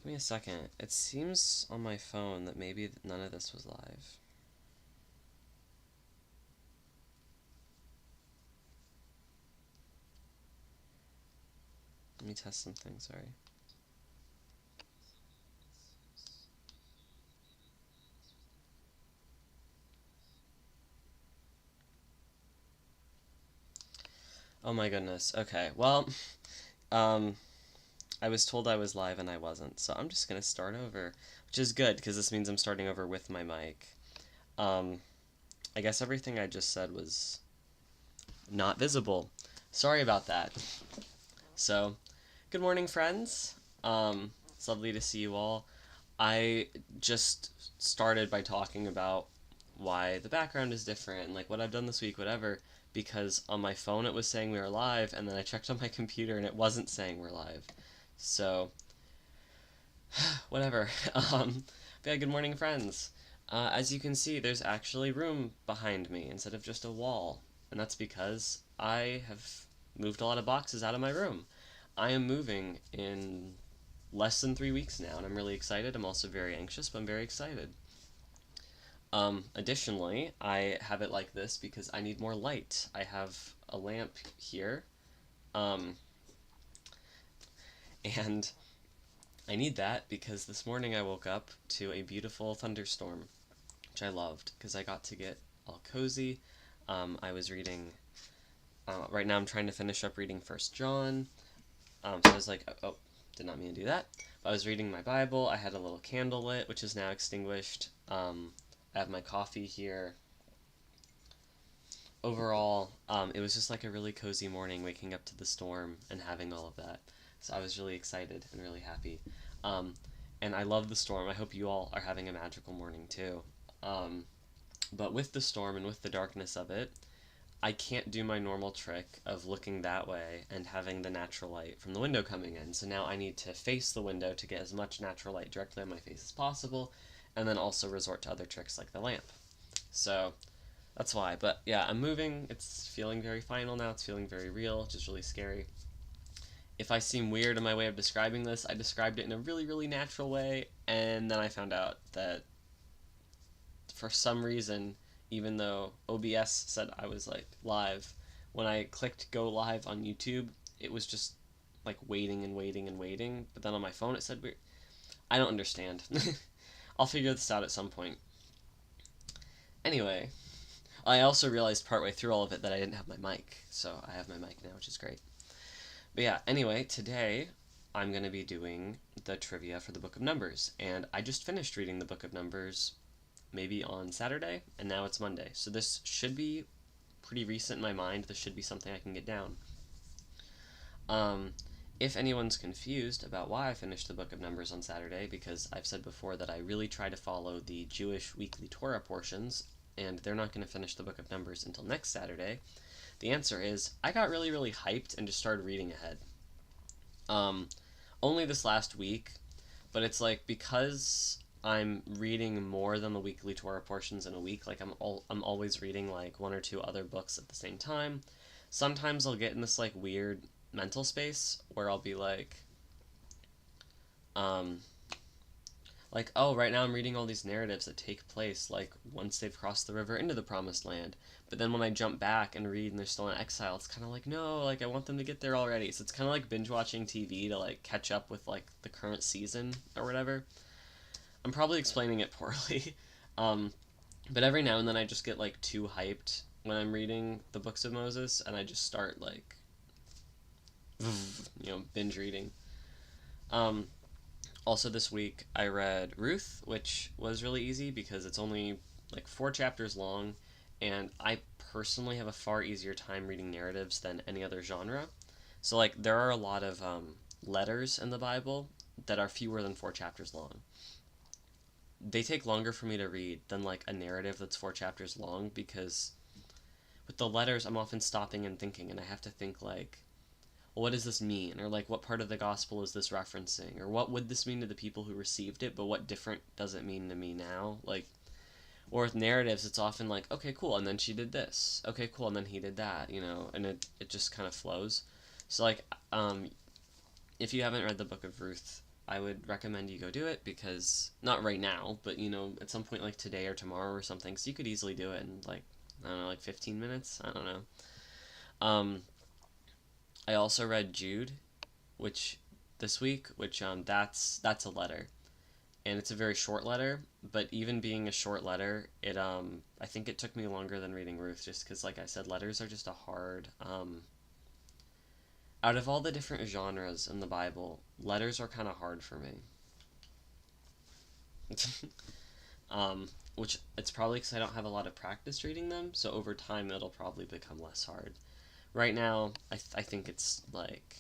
Give me a second. It seems on my phone that maybe none of this was live. Let me test something, sorry. Oh my goodness. Okay, well, um, I was told I was live and I wasn't, so I'm just gonna start over, which is good because this means I'm starting over with my mic. Um, I guess everything I just said was not visible. Sorry about that. So, good morning, friends. It's lovely to see you all. I just started by talking about why the background is different and like what I've done this week, whatever, because on my phone it was saying we were live, and then I checked on my computer and it wasn't saying we're live. So, whatever. Yeah, good morning, friends. As you can see, there's actually room behind me instead of just a wall, and that's because I have moved a lot of boxes out of my room. I am moving in less than 3 weeks now, and I'm really excited. I'm also very anxious, but I'm very excited. Additionally, I have it like this because I need more light. I have a lamp here, um, and I need that because this morning I woke up to a beautiful thunderstorm, which I loved because I got to get all cozy. I was reading. Right now, I'm trying to finish up reading First John. So I was like, oh, did not mean to do that. But I was reading my Bible. I had a little candle lit, which is now extinguished. I have my coffee here. Overall, it was just like a really cozy morning waking up to the storm and having all of that. So I was really excited and really happy. Um, and I love the storm. I hope you all are having a magical morning too. Um, but with the storm and with the darkness of it, I can't do my normal trick of looking that way and having the natural light from the window coming in. So now I need to face the window to get as much natural light directly on my face as possible, and then also resort to other tricks like the lamp. So that's why. But yeah, I'm moving. It's feeling very final now. It's feeling very real, which is really scary. If I seem weird in my way of describing this, I described it in a really, really natural way, and then I found out that for some reason, even though OBS said I was like live, when I clicked go live on YouTube, it was just like waiting and waiting and waiting. But then on my phone it said weird. I don't understand. I'll figure this out at some point. Anyway, I also realized partway through all of it that I didn't have my mic, so I have my mic now, which is great. But yeah, anyway, today I'm going to be doing the trivia for the Book of Numbers, and I just finished reading the Book of Numbers maybe on Saturday, and now it's Monday. So this should be pretty recent in my mind. This should be something I can get down. Um, if anyone's confused about why I finished the Book of Numbers on Saturday, because I've said before that I really try to follow the Jewish weekly Torah portions, and they're not going to finish the Book of Numbers until next Saturday, the answer is I got really, really hyped and just started reading ahead. Um, Only this last week, but it's like because I'm reading more than the weekly Torah portions in a week. Like I'm always reading like one or two other books at the same time. Sometimes I'll get in this like weird mental space where I'll be um, oh, right now I'm reading all these narratives that take place like once they've crossed the river into the promised land. But then when I jump back and read and they're still in exile, it's kind of like no, like I want them to get there already. So it's kind of like binge watching TV to like catch up with like the current season or whatever. I'm probably explaining it poorly. um, but every now and then I just get like too hyped when I'm reading the books of Moses, and I just start like, binge reading. Um, Also, this week I read Ruth, which was really easy because it's only like 4 chapters long, and I personally have a far easier time reading narratives than any other genre. So, like, there are a lot of letters in the Bible that are fewer than 4 chapters long. They take longer for me to read than like a narrative that's 4 chapters long because with the letters I'm often stopping and thinking, and I have to think like, well, what does this mean, or like what part of the gospel is this referencing, or what would this mean to the people who received it, but what different does it mean to me now? Like, or with narratives it's often like, okay, cool, and then she did this, okay, cool, and then he did that, and it just kind of flows. So like, if you haven't read the book of Ruth, I would recommend you go do it, because not right now, but at some point like today or tomorrow or something, so you could easily do it in like, I don't know, like 15 minutes. I don't know. I also read Jude, which this week, which that's a letter, and it's a very short letter. But even being a short letter, it I think it took me longer than reading Ruth, just because, like I said, letters are just a hard out of all the different genres in the Bible, letters are kind of hard for me. Which it's probably because I don't have a lot of practice reading them, so over time it'll probably become less hard. Right now, I think it's like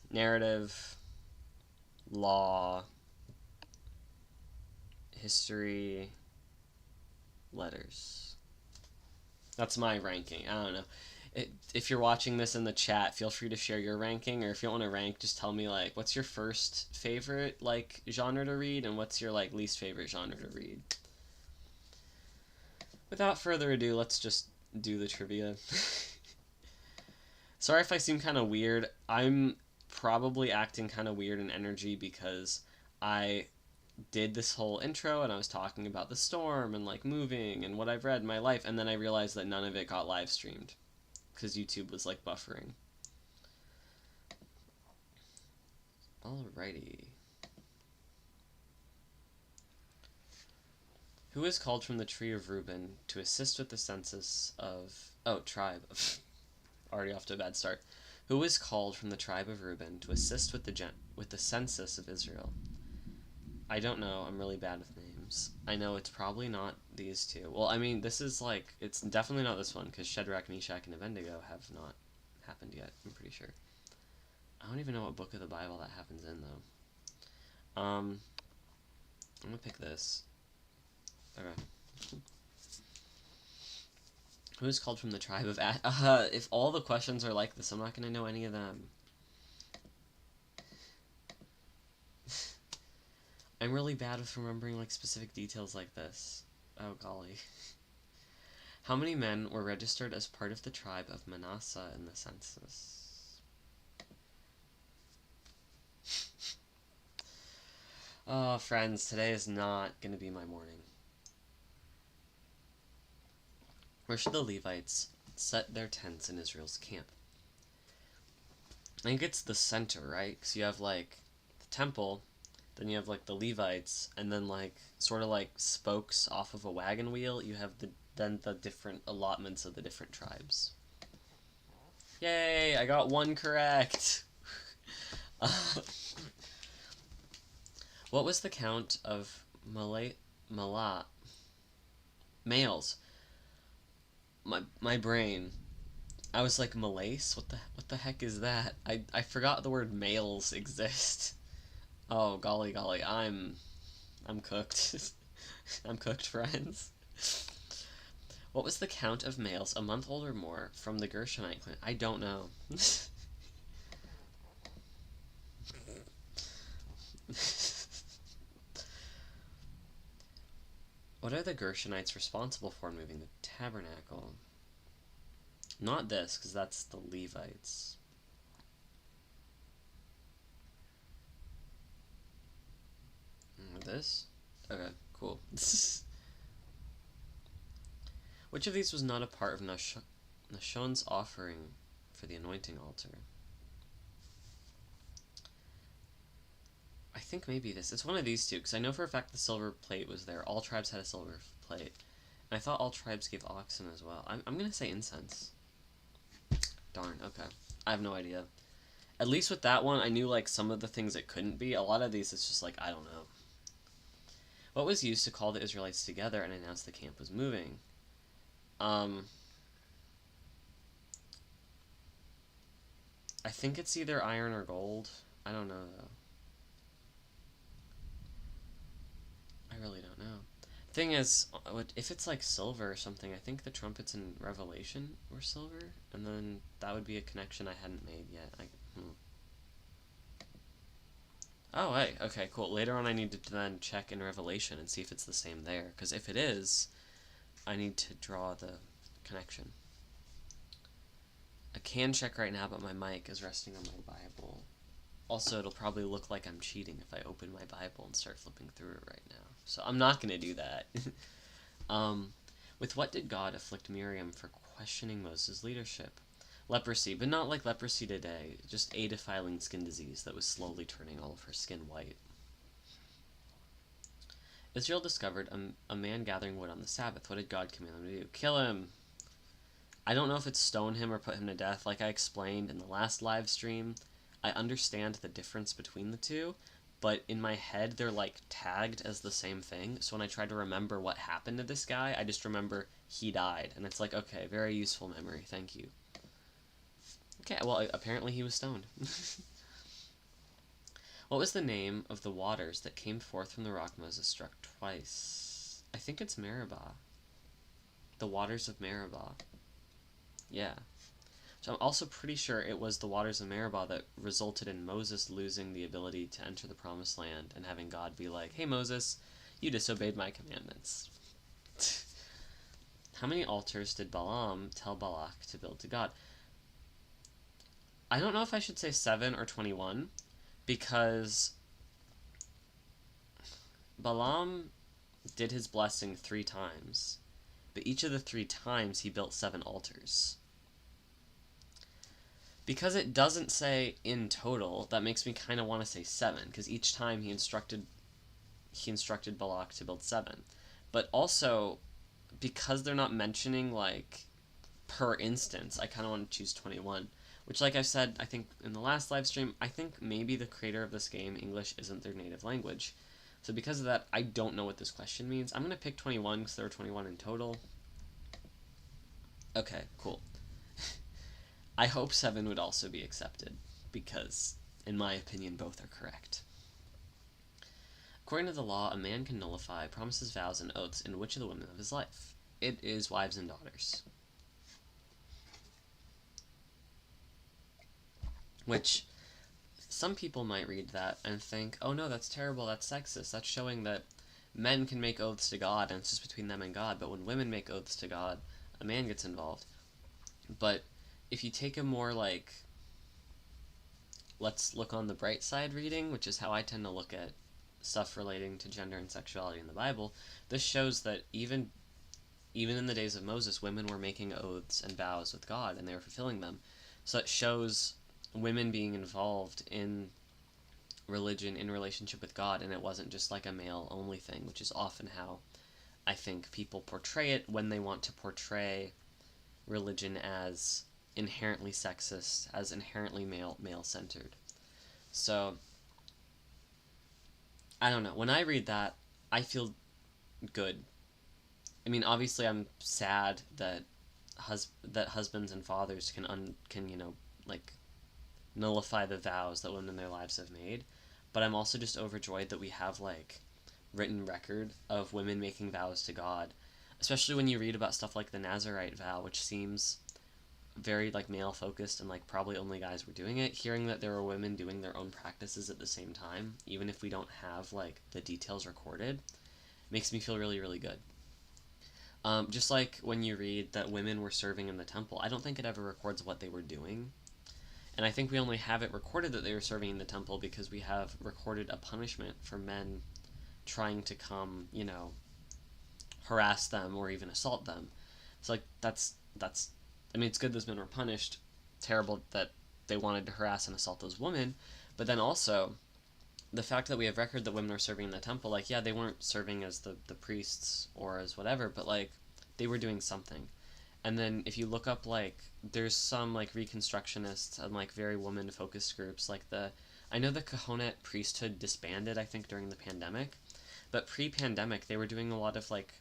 narrative, law, history, letters. That's my ranking. I don't know. If you're watching this in the chat, feel free to share your ranking, or if you don't want to rank, just tell me like what's your first favorite like genre to read, and what's your like least favorite genre to read. Without further ado, let's just do the trivia. Sorry if I seem kind of weird. I'm probably acting kind of weird in energy because I did this whole intro and I was talking about the storm and like moving and what I've read in my life, and then I realized that none of it got live streamed because YouTube was like buffering. Alrighty. Who is called from the tree of Reuben to assist with the census of... Oh, tribe. Already off to a bad start. Who is called from the tribe of Reuben to assist with the census of Israel? I don't know. I'm really bad with names. I know it's probably not these two. Well, I mean, this is like... It's definitely not this one, because Shadrach, Meshach, and Abednego have not happened yet, I'm pretty sure. I don't even know what book of the Bible that happens in, though. I'm gonna pick this. Okay. Who is called from the tribe of if all the questions are like this, I'm not gonna know any of them. I'm really bad with remembering like specific details like this. Oh golly. How many men were registered as part of the tribe of Manasseh in the census? Oh, friends, today is not gonna be my morning. Where should the Levites set their tents in Israel's camp? I think it's the center, right? Because you have, like, the temple, then you have, like, the Levites, and then, like, sort of like spokes off of a wagon wheel, you have the different allotments of the different tribes. Yay! I got one correct! What was the count of males? My brain. I was like, Malace? What the heck is that? I forgot the word males exist. Oh golly, I'm cooked. I'm cooked, friends. What was the count of males a month old or more from the Gershonite clan? I don't know. What are the Gershonites responsible for in moving the tabernacle? Not this, because that's the Levites. This? Okay, cool. Which of these was not a part of Nashon's offering for the anointing altar? I think maybe this. It's one of these two, because I know for a fact the silver plate was there. All tribes had a silver plate. And I thought all tribes gave oxen as well. I'm going to say incense. Darn, okay. I have no idea. At least with that one, I knew, like, some of the things it couldn't be. A lot of these, it's just like, I don't know. What was used to call the Israelites together and announce the camp was moving? I think it's either iron or gold. I don't know, though. I really don't know. Thing is, if it's like silver or something, I think the trumpets in Revelation were silver, and then that would be a connection I hadn't made yet. Oh, hey, okay, cool. Later on I need to then check in Revelation and see if it's the same there, because if it is, I need to draw the connection. I can check right now, but my mic is resting on my Bible. Also, it'll probably look like I'm cheating if I open my Bible and start flipping through it right now. So I'm not going to do that. um, with what did God afflict Miriam for questioning Moses' leadership? Leprosy, but not like leprosy today, just a defiling skin disease that was slowly turning all of her skin white. Israel discovered a man gathering wood on the Sabbath. What did God command them to do? Kill him! I don't know if it's stone him or put him to death. Like I explained in the last live stream, I understand the difference between the two, but in my head they're like tagged as the same thing. So when I try to remember what happened to this guy, I just remember he died. And it's like, okay, very useful memory. Thank you. Okay, well, apparently he was stoned. What was the name of the waters that came forth from the rock Moses struck twice? I think it's Meribah. The waters of Meribah. Yeah. So I'm also pretty sure it was the waters of Meribah that resulted in Moses losing the ability to enter the promised land and having God be like, hey Moses, you disobeyed my commandments. How many altars did Balaam tell Balak to build to God? I don't know if I should say 7 or 21, because Balaam did his blessing 3 times, but each of the 3 times he built 7 altars. Because it doesn't say in total, that makes me kind of want to say 7, because each time he instructed Balak to build 7. But also, because they're not mentioning, like, per instance, I kind of want to choose 21. Which, like I said, I think in the last live stream, I think maybe the creator of this game, English isn't their native language. So because of that, I don't know what this question means. I'm going to pick 21 because there were 21 in total. Okay, cool. I hope 7 would also be accepted, because, in my opinion, both are correct. According to the law, a man can nullify promises, vows, and oaths in which of the women of his life? It is wives and daughters. Which, some people might read that and think, oh no, that's terrible, that's sexist, that's showing that men can make oaths to God and it's just between them and God, but when women make oaths to God, a man gets involved. But if you take a more like, let's look on the bright side reading, which is how I tend to look at stuff relating to gender and sexuality in the Bible, this shows that even in the days of Moses, women were making oaths and vows with God and they were fulfilling them. So it shows women being involved in religion in relationship with God, and it wasn't just like a male only thing, which is often how I think people portray it when they want to portray religion as inherently sexist, as inherently male centered. So I don't know, when I read that, I feel good. I mean, obviously I'm sad that husbands and fathers can you know, like, nullify the vows that women in their lives have made, but I'm also just overjoyed that we have, like, written record of women making vows to God, especially when you read about stuff like the Nazirite vow, which seems very, like, male focused and, like, probably only guys were doing it. Hearing that there were women doing their own practices at the same time, even if we don't have, like, the details recorded, makes me feel really, really good. Just like when you read that women were serving in the temple, I don't think it ever records what they were doing. And I think we only have it recorded that they were serving in the temple because we have recorded a punishment for men trying to come, you know, harass them or even assault them. So, like, that's I mean, it's good those men were punished. Terrible that they wanted to harass and assault those women. But then also, the fact that we have record that women were serving in the temple, like, yeah, they weren't serving as the priests or as whatever, but, like, they were doing something. And then if you look up, like, there's some, like, Reconstructionists and, like, very woman-focused groups, like I know the Kohonet priesthood disbanded, I think, during the pandemic, but pre-pandemic, they were doing a lot of, like,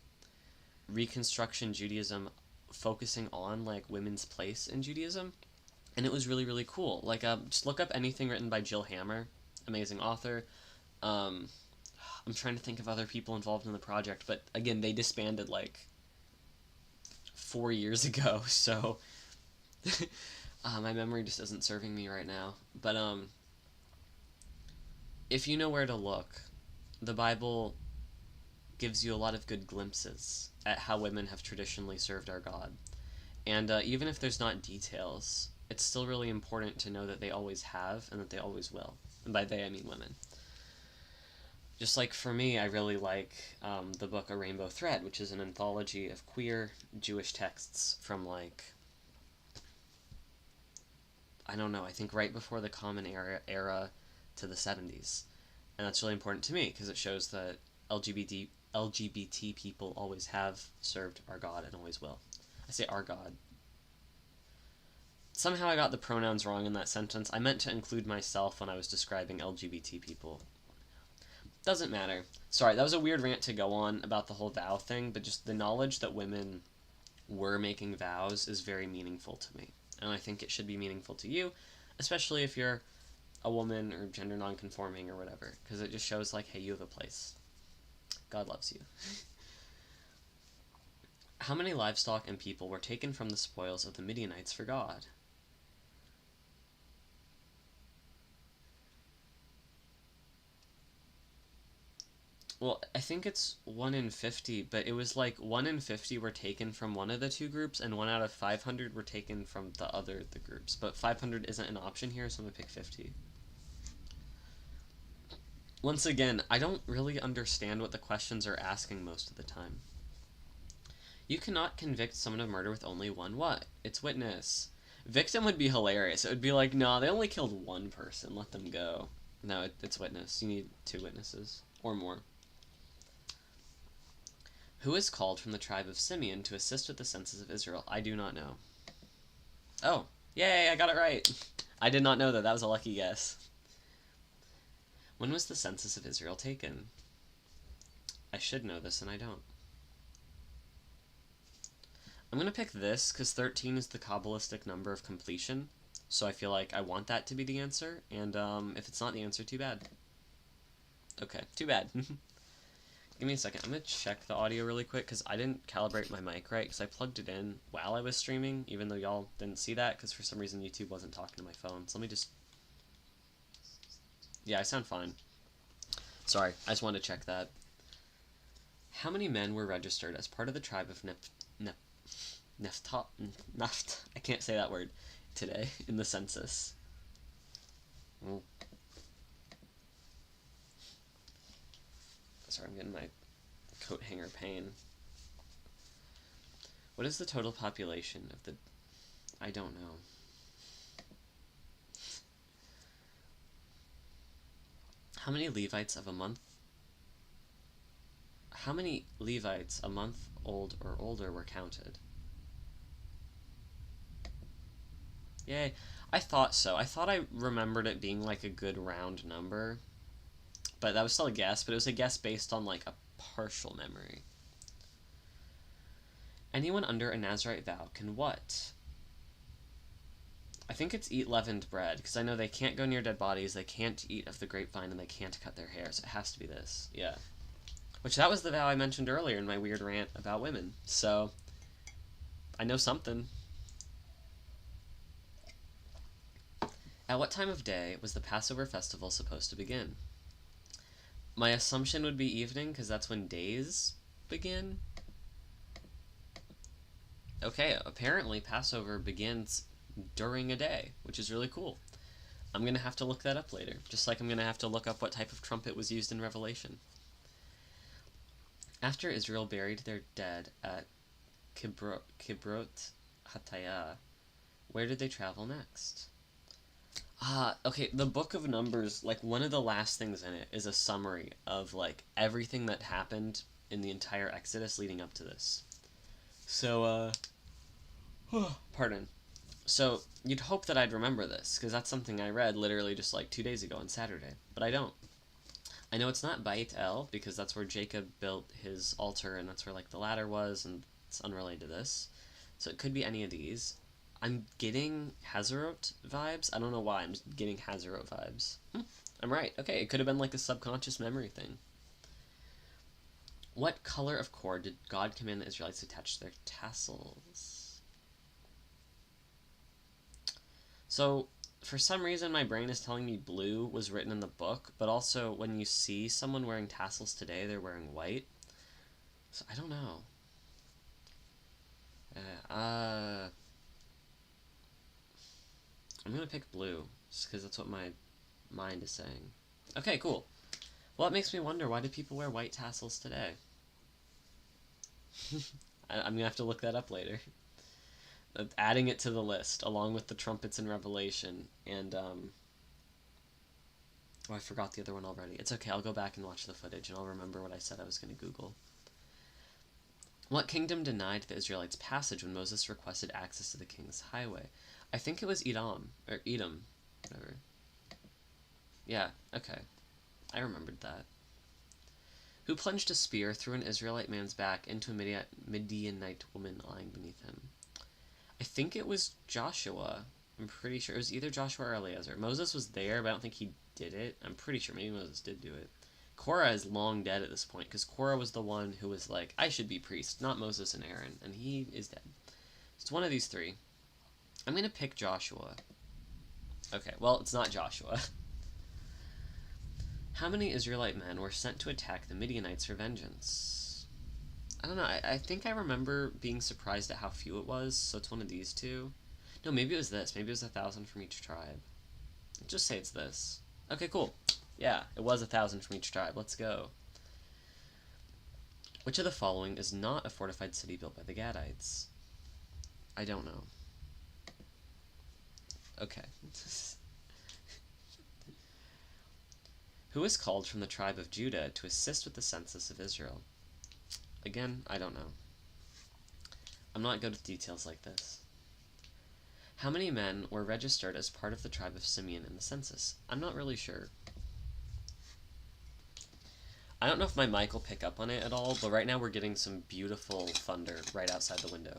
Reconstruction Judaism focusing on, like, women's place in Judaism, and it was really, really cool. Like, just look up anything written by Jill Hammer, amazing author. I'm trying to think of other people involved in the project, but, again, they disbanded, like, 4 years ago, so my memory just isn't serving me right now. But if you know where to look, the Bible gives you a lot of good glimpses at how women have traditionally served our God. And even if there's not details, it's still really important to know that they always have and that they always will. And by they, I mean women. Just like for me, I really like the book A Rainbow Thread, which is an anthology of queer Jewish texts from, like, I don't know, I think right before the Common Era to the 70s. And that's really important to me because it shows that LGBT people always have served our God and always will. I say our God. Somehow I got the pronouns wrong in that sentence. I meant to include myself when I was describing LGBT people. Doesn't matter. Sorry, that was a weird rant to go on about the whole vow thing, but just the knowledge that women were making vows is very meaningful to me. And I think it should be meaningful to you, especially if you're a woman or gender non-conforming or whatever, because it just shows, like, hey, you have a place. God loves you. How many livestock and people were taken from the spoils of the Midianites for God? Well, I think it's 1 in 50, but it was like 1 in 50 were taken from one of the two groups, and 1 out of 500 were taken from the groups. But 500 isn't an option here, so I'm gonna pick 50. Once again, I don't really understand what the questions are asking most of the time. You cannot convict someone of murder with only one what? It's witness. Victim would be hilarious. It would be like, no, they only killed one person. Let them go. No, it's witness. You need 2 witnesses. Or more. Who is called from the tribe of Simeon to assist with the census of Israel? I do not know. Oh, yay, I got it right. I did not know that. That was a lucky guess. When was the census of Israel taken? I should know this, and I don't. I'm going to pick this, because 13 is the Kabbalistic number of completion, so I feel like I want that to be the answer, and if it's not the answer, too bad. Okay, too bad. Give me a second. I'm going to check the audio really quick, because I didn't calibrate my mic right, because I plugged it in while I was streaming, even though y'all didn't see that, because for some reason YouTube wasn't talking to my phone. So let me just... Yeah, I sound fine. Sorry, I just wanted to check that. How many men were registered as part of the tribe of I can't say that word today in the census? Oh. Sorry, I'm getting my coat hanger pain. What is the total population of the... I don't know. How many Levites a month old or older were counted? Yay. I thought so. I thought I remembered it being like a good round number. But that was still a guess, but it was a guess based on like a partial memory. Anyone under a Nazirite vow can what? I think it's eat leavened bread, because I know they can't go near dead bodies, they can't eat of the grapevine, and they can't cut their hair, so it has to be this. Yeah. Which, that was the vow I mentioned earlier in my weird rant about women, so I know something. At what time of day was the Passover festival supposed to begin? My assumption would be evening, because that's when days begin. Okay, apparently Passover begins during a day, which is really cool. I'm going to have to look that up later, just like I'm going to have to look up what type of trumpet was used in Revelation. After Israel buried their dead at Kibrot Hataya, where did they travel next? Okay, the Book of Numbers, like, one of the last things in it is a summary of, like, everything that happened in the entire Exodus leading up to this. So, pardon. So, you'd hope that I'd remember this, because that's something I read literally just, like, 2 days ago on Saturday, but I don't. I know it's not Beit El, because that's where Jacob built his altar, and that's where, like, the ladder was, and it's unrelated to this. So it could be any of these. I'm getting Hazarot vibes. I don't know why, I'm just getting Hazarot vibes. I'm right. Okay, it could have been like a subconscious memory thing. What color of cord did God command the Israelites to attach to their tassels? So, for some reason my brain is telling me blue was written in the book, but also when you see someone wearing tassels today, they're wearing white. So, I don't know. I'm gonna pick blue, just because that's what my mind is saying. Okay, cool. Well, it makes me wonder, why do people wear white tassels today? I'm gonna have to look that up later. Adding it to the list, along with the trumpets in Revelation, and, oh, I forgot the other one already. It's okay, I'll go back and watch the footage, and I'll remember what I said I was gonna Google. What kingdom denied the Israelites passage when Moses requested access to the king's highway? I think it was Edom, or Edom, whatever. Yeah, okay. I remembered that. Who plunged a spear through an Israelite man's back into a Midianite woman lying beneath him? I think it was Joshua. I'm pretty sure. It was either Joshua or Eleazar. Moses was there, but I don't think he did it. I'm pretty sure maybe Moses did do it. Korah is long dead at this point, because Korah was the one who was like, I should be priest, not Moses and Aaron, and he is dead. It's one of these three. I'm going to pick Joshua. Okay, well, it's not Joshua. How many Israelite men were sent to attack the Midianites for vengeance? I don't know, I think I remember being surprised at how few it was, so it's one of these two. No, maybe it was this. Maybe it was 1,000 from each tribe. Just say it's this. Okay, cool. Yeah, it was 1,000 from each tribe. Let's go. Which of the following is not a fortified city built by the Gadites? I don't know. Okay. Who is called from the tribe of Judah to assist with the census of Israel? Again, I don't know. I'm not good with details like this. How many men were registered as part of the tribe of Simeon in the census? I'm not really sure. I don't know if my mic will pick up on it at all, but right now we're getting some beautiful thunder right outside the window.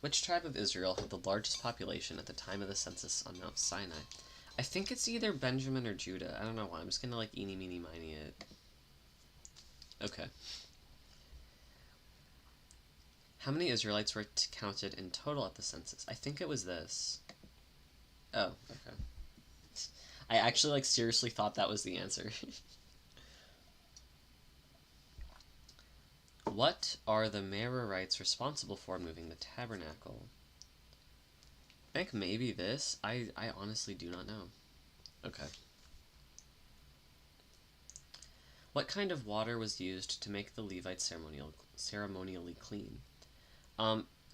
Which tribe of Israel had the largest population at the time of the census on Mount Sinai? I think it's either Benjamin or Judah. I don't know why. I'm just gonna like eeny, meeny, miny it. Okay. How many Israelites were counted in total at the census? I think it was this. Oh, okay. I actually like seriously thought that was the answer. What are the Merarites responsible for moving the tabernacle? I think maybe this. I honestly do not know. Okay. What kind of water was used to make the Levites ceremonially clean?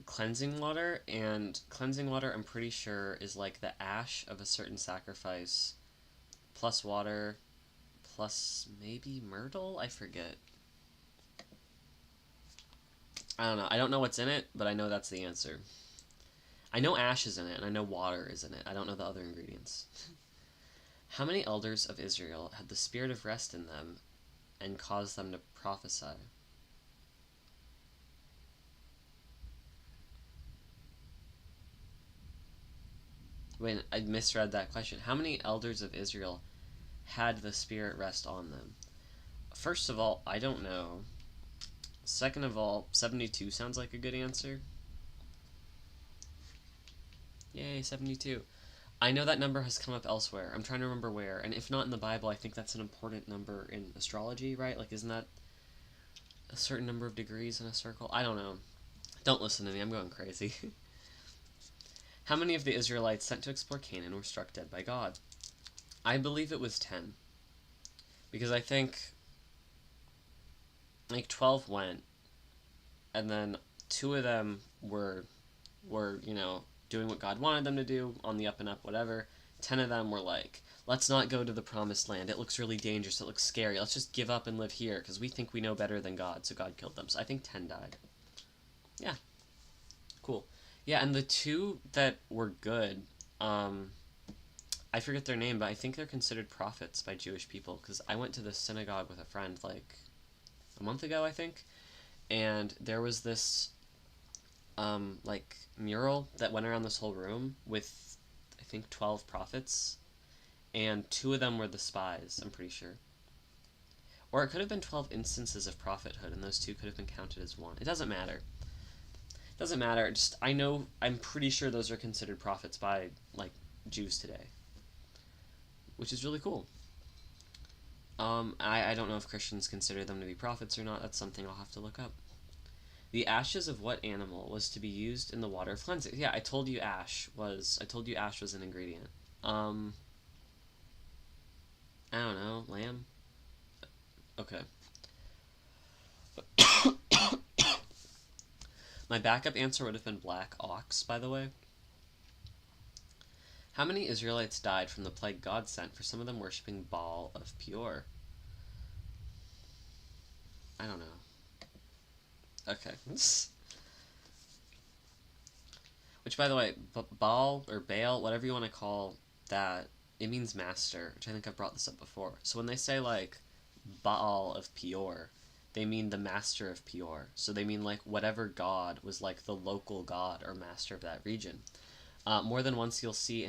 Cleansing water, and cleansing water I'm pretty sure is like the ash of a certain sacrifice plus water plus maybe myrtle? I forget. I don't know. I don't know what's in it, but I know that's the answer. I know ash is in it, and I know water is in it. I don't know the other ingredients. How many elders of Israel had the spirit of rest in them and caused them to prophesy? Wait, I misread that question. How many elders of Israel had the spirit rest on them? First of all, I don't know. Second of all, 72 sounds like a good answer. Yay, 72. I know that number has come up elsewhere. I'm trying to remember where, and if not in the Bible, I think that's an important number in astrology, right? Like, isn't that a certain number of degrees in a circle? I don't know. Don't listen to me, I'm going crazy. How many of the Israelites sent to explore Canaan were struck dead by God? I believe it was 10. Because I think, like, 12 went, and then 2 of them were you know, doing what God wanted them to do, on the up and up, whatever. 10 of them were like, let's not go to the promised land. It looks really dangerous. It looks scary. Let's just give up and live here, because we think we know better than God, so God killed them. So I think 10 died. Yeah. Cool. Yeah, and the 2 that were good, I forget their name, but I think they're considered prophets by Jewish people, because I went to the synagogue with a friend, like, a month ago, I think, and there was this like mural that went around this whole room with I think 12 prophets, and 2 of them were the spies, I'm pretty sure. Or it could have been 12 instances of prophethood, and those 2 could have been counted as one. It doesn't matter. It doesn't matter. Just I'm pretty sure those are considered prophets by like Jews today, which is really cool. I don't know if Christians consider them to be prophets or not. That's something I'll have to look up. The ashes of what animal was to be used in the water of cleansing? Yeah, I told you ash was an ingredient. Um, I don't know, lamb. Okay. My backup answer would have been black ox, by the way. How many Israelites died from the plague God sent for some of them worshipping Baal of Peor? I don't know. Okay. Which, by the way, Baal or Baal, whatever you want to call that, it means master, which I think I've brought this up before. So when they say, like, Baal of Peor, they mean the master of Peor. So they mean, like, whatever god was, like, the local god or master of that region. More than once you'll see,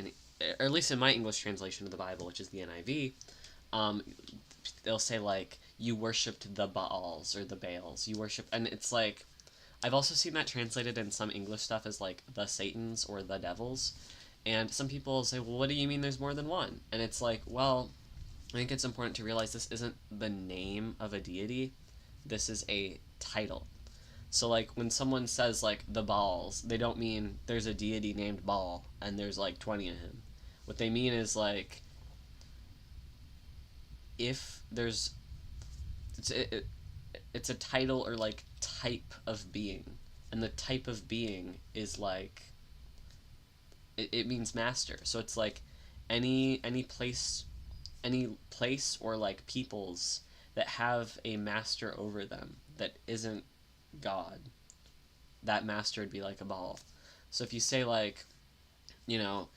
or at least in my English translation of the Bible, which is the NIV, they'll say, like, you worshipped the Baals or the Baals. You worship, and it's like, I've also seen that translated in some English stuff as like the Satans or the devils. And some people say, well, what do you mean there's more than one? And it's like, well, I think it's important to realize this isn't the name of a deity. This is a title. So like when someone says like the Baals, they don't mean there's a deity named Baal and there's like 20 of him. What they mean is like if there's it's a title or like type of being, and the type of being is like it means master. So it's like any place or like peoples that have a master over them that isn't God. That master would be like a Baal. So if you say like, you know,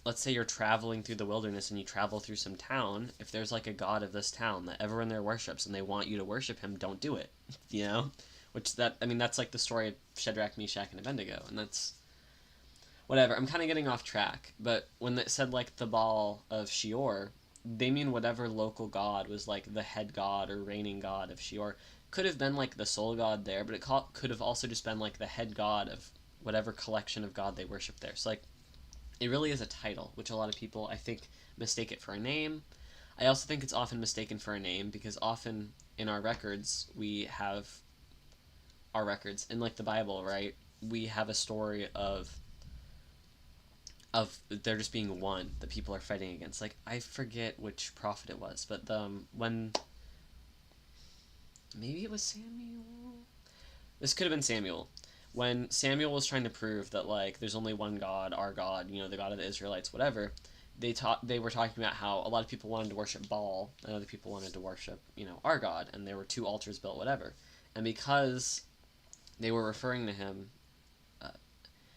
let's say you're traveling through the wilderness and you travel through some town, if there's like a god of this town that everyone there worships and they want you to worship him, don't do it. You know? Which that's like the story of Shadrach, Meshach, and Abednego, and that's whatever. I'm kind of getting off track, but when it said like the Baal of Sheor, they mean whatever local god was like the head god or reigning god of Sheor. Could have been like the sole god there, but it could have also just been like the head god of whatever collection of god they worship there. So like it really is a title, which a lot of people, I think, mistake it for a name. I also think it's often mistaken for a name because often in our records, we have our records. In, like, the Bible, right? We have a story of there just being one that people are fighting against. Like, I forget which prophet it was, but when... Maybe it was Samuel? This could have been Samuel. When Samuel was trying to prove that, like, there's only one God, our God, you know, the God of the Israelites, whatever, they were talking about how a lot of people wanted to worship Baal and other people wanted to worship, you know, our God, and there were two altars built, whatever. And because they were referring to him,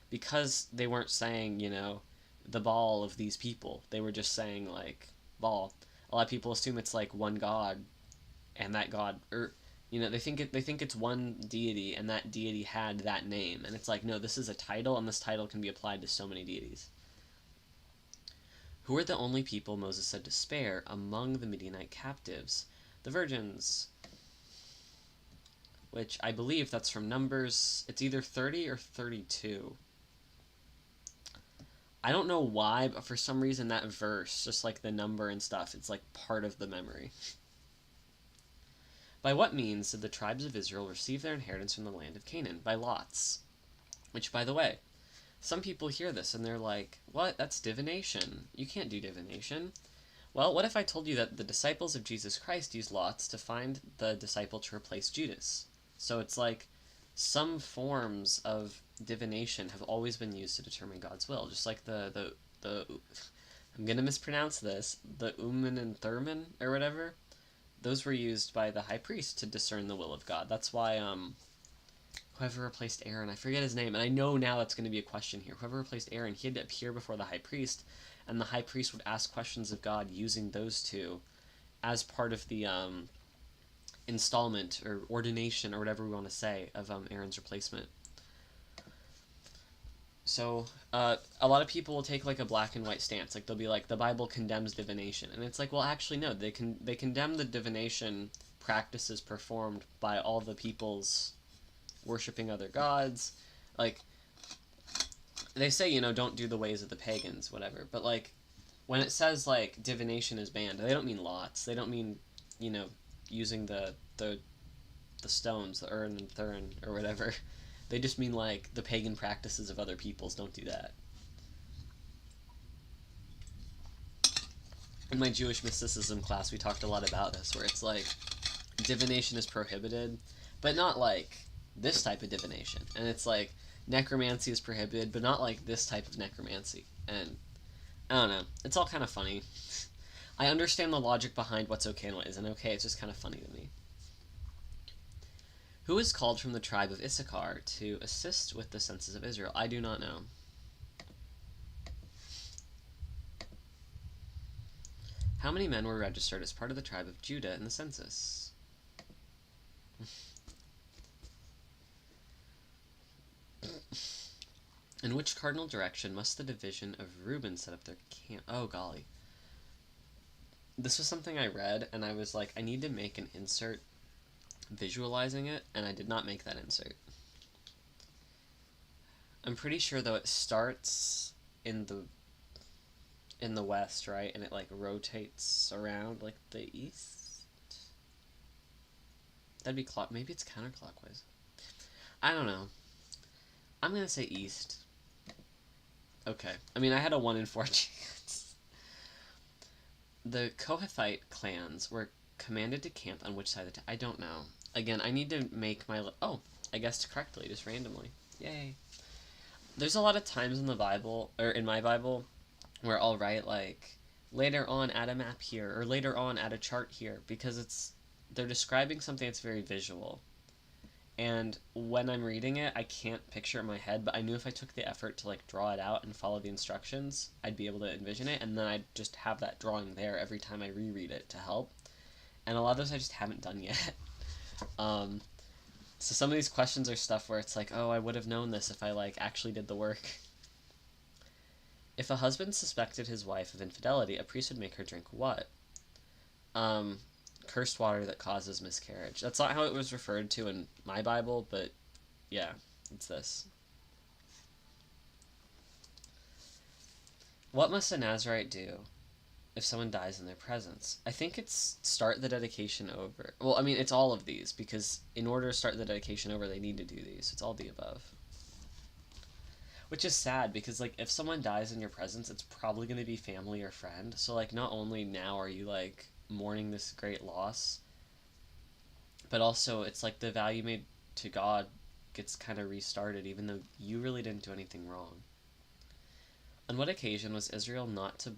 because they weren't saying, you know, the Baal of these people, they were just saying, like, Baal. A lot of people assume it's, like, one God, and that God, or you know, they think it's one deity, and that deity had that name, and it's like, no, this is a title, and this title can be applied to so many deities. Who were the only people Moses said to spare among the Midianite captives? The virgins. Which I believe that's from Numbers. It's either 30 or 32. I don't know why, but for some reason that verse, just like the number and stuff, it's like part of the memory. By what means did the tribes of Israel receive their inheritance from the land of Canaan? By lots. Which, by the way, some people hear this and they're like, what? That's divination. You can't do divination. Well, what if I told you that the disciples of Jesus Christ used lots to find the disciple to replace Judas? So it's like some forms of divination have always been used to determine God's will. Just like the I'm going to mispronounce this, the Urim and Thummim or whatever. Those were used by the high priest to discern the will of God. That's why whoever replaced Aaron, I forget his name, and I know now that's going to be a question here. Whoever replaced Aaron, he had to appear before the high priest, and the high priest would ask questions of God using those two as part of the installment or ordination or whatever we want to say of Aaron's replacement. So a lot of people will take like a black and white stance. Like they'll be like, the Bible condemns divination, and it's like, well, actually no, they condemn the divination practices performed by all the peoples worshiping other gods. Like they say, you know, don't do the ways of the pagans, whatever. But like when it says like divination is banned, they don't mean lots. They don't mean, you know, using the the stones, the urn and thurn, or whatever. They just mean like the pagan practices of other peoples. Don't do that. In my Jewish mysticism class, we talked a lot about this, where it's like divination is prohibited, but not like this type of divination. And it's like necromancy is prohibited, but not like this type of necromancy. And I don't know. It's all kind of funny. I understand the logic behind what's okay and what isn't okay. It's just kind of funny to me. Who is called from the tribe of Issachar to assist with the census of Israel? I do not know. How many men were registered as part of the tribe of Judah in the census? In which cardinal direction must the division of Reuben set up their camp? Oh, golly. This was something I read, and I was like, I need to make an insert visualizing it, and I did not make that insert. I'm pretty sure, though, it starts in the west, right? And it, like, rotates around, like, the east? That'd be maybe it's counterclockwise. I don't know. I'm gonna say east. Okay. I mean, I had a 1 in 4 chance. The Kohathite clans were commanded to camp on which side of the I don't know. Again, I need to make my... Oh, I guessed correctly, just randomly. Yay. There's a lot of times in the Bible, or in my Bible, where I'll write, like, later on add a map here, or later on add a chart here, because they're describing something that's very visual. And when I'm reading it, I can't picture it in my head, but I knew if I took the effort to, like, draw it out and follow the instructions, I'd be able to envision it, and then I'd just have that drawing there every time I reread it to help. And a lot of those I just haven't done yet. So some of these questions are stuff where it's like, oh, I would have known this if I, like, actually did the work. If a husband suspected his wife of infidelity, a priest would make her drink what? Cursed water that causes miscarriage. That's not how it was referred to in my Bible, but yeah, it's this. What must a Nazirite do if someone dies in their presence? I think it's start the dedication over. Well, I mean, it's all of these, because in order to start the dedication over, they need to do these. It's all the above. Which is sad, because, like, if someone dies in your presence, it's probably going to be family or friend. So, like, not only now are you, like, mourning this great loss, but also it's like the value made to God gets kind of restarted, even though you really didn't do anything wrong. On what occasion was Israel not to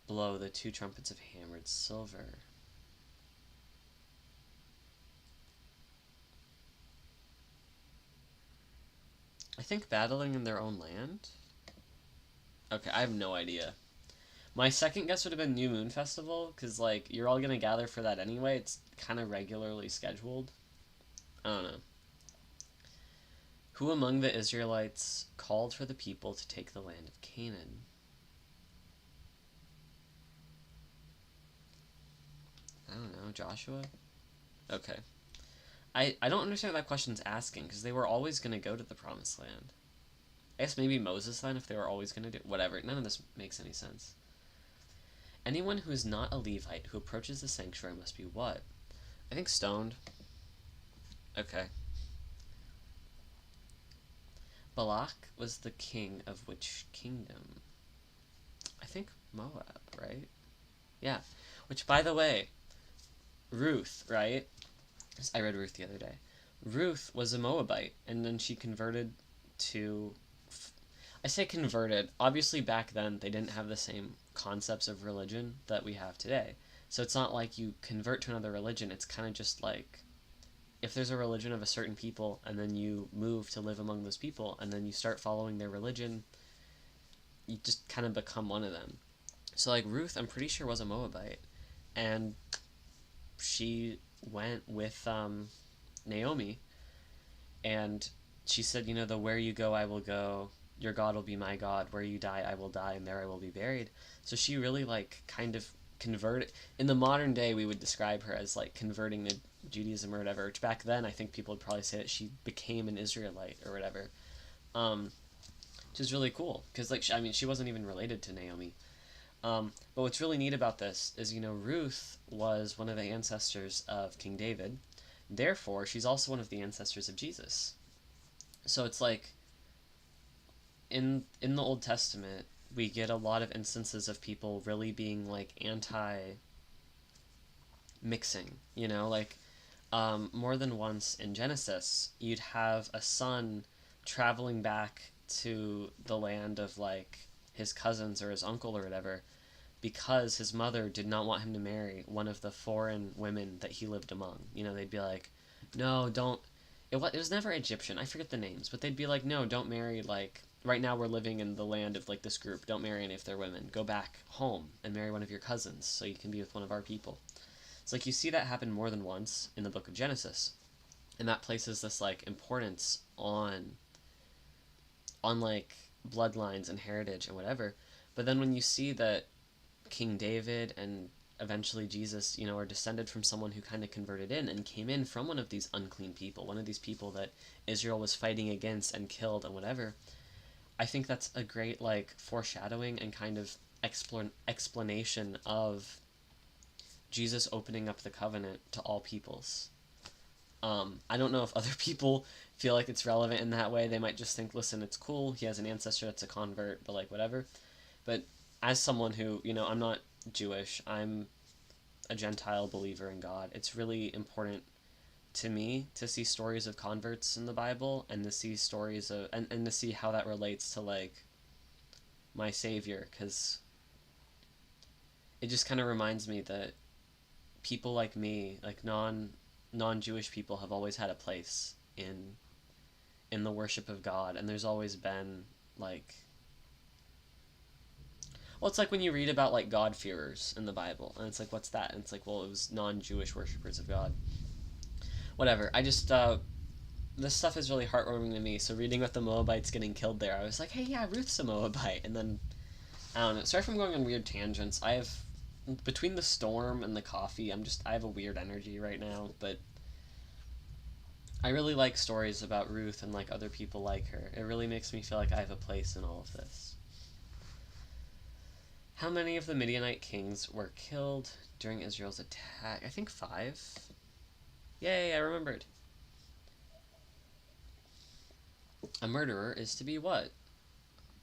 blow the 2 trumpets of hammered silver? I think battling in their own land? Okay, I have no idea. My second guess would have been New Moon Festival, because, like, you're all going to gather for that anyway. It's kind of regularly scheduled. I don't know. Who among the Israelites called for the people to take the land of Canaan? I don't know. Joshua? Okay. I don't understand what that question's asking, because they were always going to go to the Promised Land. I guess maybe Moses then, if they were always going to do... Whatever. None of this makes any sense. Anyone who is not a Levite who approaches the sanctuary must be what? I think stoned. Okay. Balak was the king of which kingdom? I think Moab, right? Yeah. Which, by the way, Ruth, right? I read Ruth the other day. Ruth was a Moabite, and then she converted to... I say converted. Obviously, back then, they didn't have the same concepts of religion that we have today. So it's not like you convert to another religion. It's kind of just like, if there's a religion of a certain people, and then you move to live among those people, and then you start following their religion, you just kind of become one of them. So, like, Ruth, I'm pretty sure, was a Moabite. And she went with Naomi, and she said, you know, the where you go, I will go. Your God will be my God. Where you die, I will die, and there I will be buried. So she really, like, kind of converted. In the modern day, we would describe her as, like, converting to Judaism or whatever, which back then I think people would probably say that she became an Israelite or whatever. Which is really cool, because, like, I mean, she wasn't even related to Naomi. But what's really neat about this is, you know, Ruth was one of the ancestors of King David. Therefore, she's also one of the ancestors of Jesus. So it's like in the Old Testament, we get a lot of instances of people really being like anti mixing, you know, like more than once in Genesis, you'd have a son traveling back to the land of like his cousins or his uncle or whatever because his mother did not want him to marry one of the foreign women that he lived among. You know, they'd be like, no, don't. It was never Egyptian. I forget the names, but they'd be like, no, don't marry, like, right now we're living in the land of, like, this group. Don't marry any of their women. Go back home and marry one of your cousins so you can be with one of our people. It's like you see that happen more than once in the book of Genesis. And that places this, like, importance on like, bloodlines and heritage and whatever. But then when you see that King David and eventually Jesus, you know, are descended from someone who kind of converted in and came in from one of these unclean people, one of these people that Israel was fighting against and killed and whatever. I think that's a great like foreshadowing and kind of explanation of Jesus opening up the covenant to all peoples. I don't know if other people feel like it's relevant in that way. They might just think, listen, it's cool. He has an ancestor that's a convert, but like whatever. But as someone who, you know, I'm not Jewish, I'm a Gentile believer in God, it's really important to me to see stories of converts in the Bible and to see stories of, and to see how that relates to, like, my Savior, because it just kind of reminds me that people like me, like non-Jewish people, have always had a place in the worship of God, and there's always been, like, well, it's like when you read about like God-fearers in the Bible, and it's like, what's that? And it's like, well, it was non-Jewish worshippers of God. Whatever. I just this stuff is really heartwarming to me. So reading about the Moabites getting killed there, I was like, hey, yeah, Ruth's a Moabite, and then I don't know. Sorry if I'm going on weird tangents. I have between the storm and the coffee, I have a weird energy right now, but I really like stories about Ruth and like other people like her. It really makes me feel like I have a place in all of this. How many of the Midianite kings were killed during Israel's attack? I think 5. Yay, I remembered. A murderer is to be what?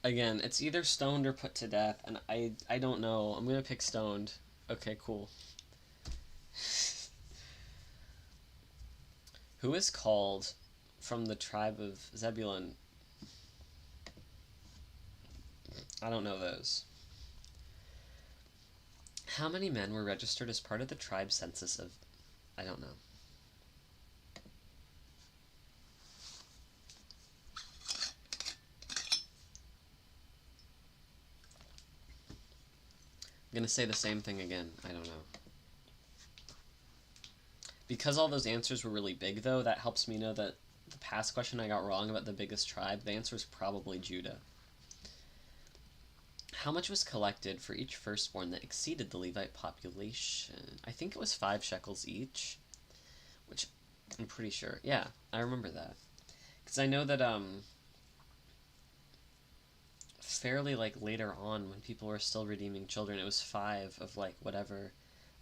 Again, it's either stoned or put to death, and I don't know. I'm gonna pick stoned. Okay, cool. Who is called from the tribe of Zebulun? I don't know those. How many men were registered as part of the tribe census of... I don't know. I'm gonna say the same thing again. I don't know. Because all those answers were really big, though, that helps me know that the past question I got wrong about the biggest tribe, the answer is probably Judah. How much was collected for each firstborn that exceeded the Levite population? I think it was 5 shekels each, which I'm pretty sure. Yeah, I remember that. Because I know that, fairly, like, later on, when people were still redeeming children, it was 5 of, like, whatever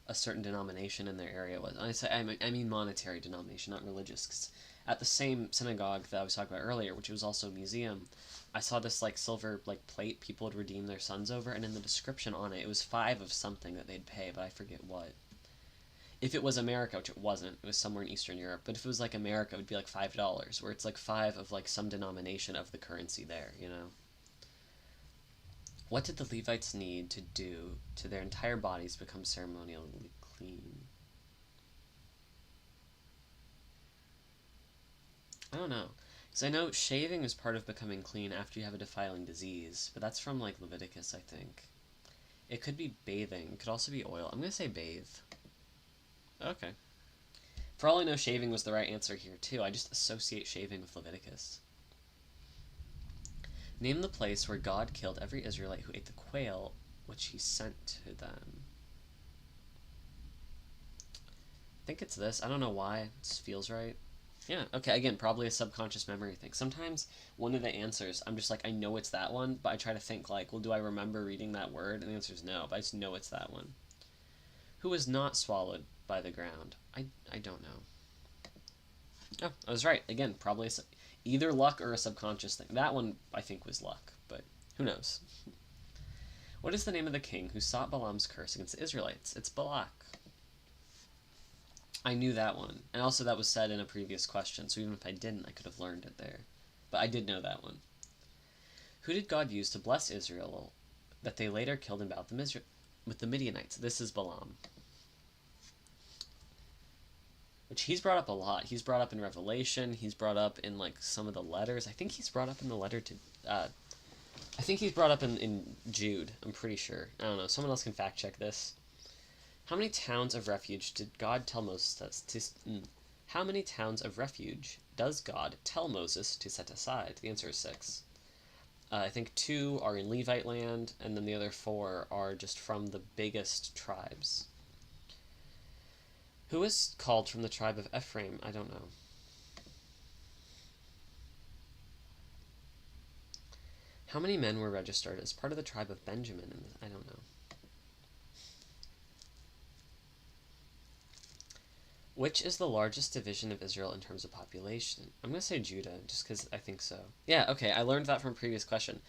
a certain denomination in their area was. I mean monetary denomination, not religious, because at the same synagogue that I was talking about earlier, which was also a museum, I saw this like silver like plate people would redeem their sons over, and in the description on it, it was 5 of something that they'd pay, but I forget what. If it was America, which it wasn't, it was somewhere in Eastern Europe, but if it was like America, it would be like $5, where it's like 5 of like some denomination of the currency there, you know? What did the Levites need to do to their entire bodies become ceremonially clean? I don't know. Because I know shaving is part of becoming clean after you have a defiling disease, but that's from, like, Leviticus, I think. It could be bathing. It could also be oil. I'm going to say bathe. Okay. For all I know, shaving was the right answer here, too. I just associate shaving with Leviticus. Name the place where God killed every Israelite who ate the quail which he sent to them. I think it's this. I don't know why. It just feels right. Yeah, okay, again, probably a subconscious memory thing. Sometimes one of the answers, I'm just like, I know it's that one, but I try to think like, well, do I remember reading that word? And the answer is no, but I just know it's that one. Who was not swallowed by the ground? I don't know. Oh, I was right. Again, probably either luck or a subconscious thing. That one, I think, was luck, but who knows? What is the name of the king who sought Balaam's curse against the Israelites? It's Balak. I knew that one. And also that was said in a previous question, so even if I didn't, I could have learned it there. But I did know that one. Who did God use to bless Israel that they later killed in battle with the Midianites? This is Balaam. Which he's brought up a lot. He's brought up in Revelation. He's brought up in, like, some of the letters. I think he's brought up in the letter to... I think he's brought up in Jude. I'm pretty sure. I don't know. Someone else can fact check this. How many towns of refuge did God tell Moses to... How many towns of refuge does God tell Moses to set aside? The answer is 6. I think 2 are in Levite land, and then the other 4 are just from the biggest tribes. Who is called from the tribe of Ephraim? I don't know. How many men were registered as part of the tribe of Benjamin? I don't know. Which is the largest division of Israel in terms of population? I'm going to say Judah, just because I think so. Yeah, okay, I learned that from a previous question.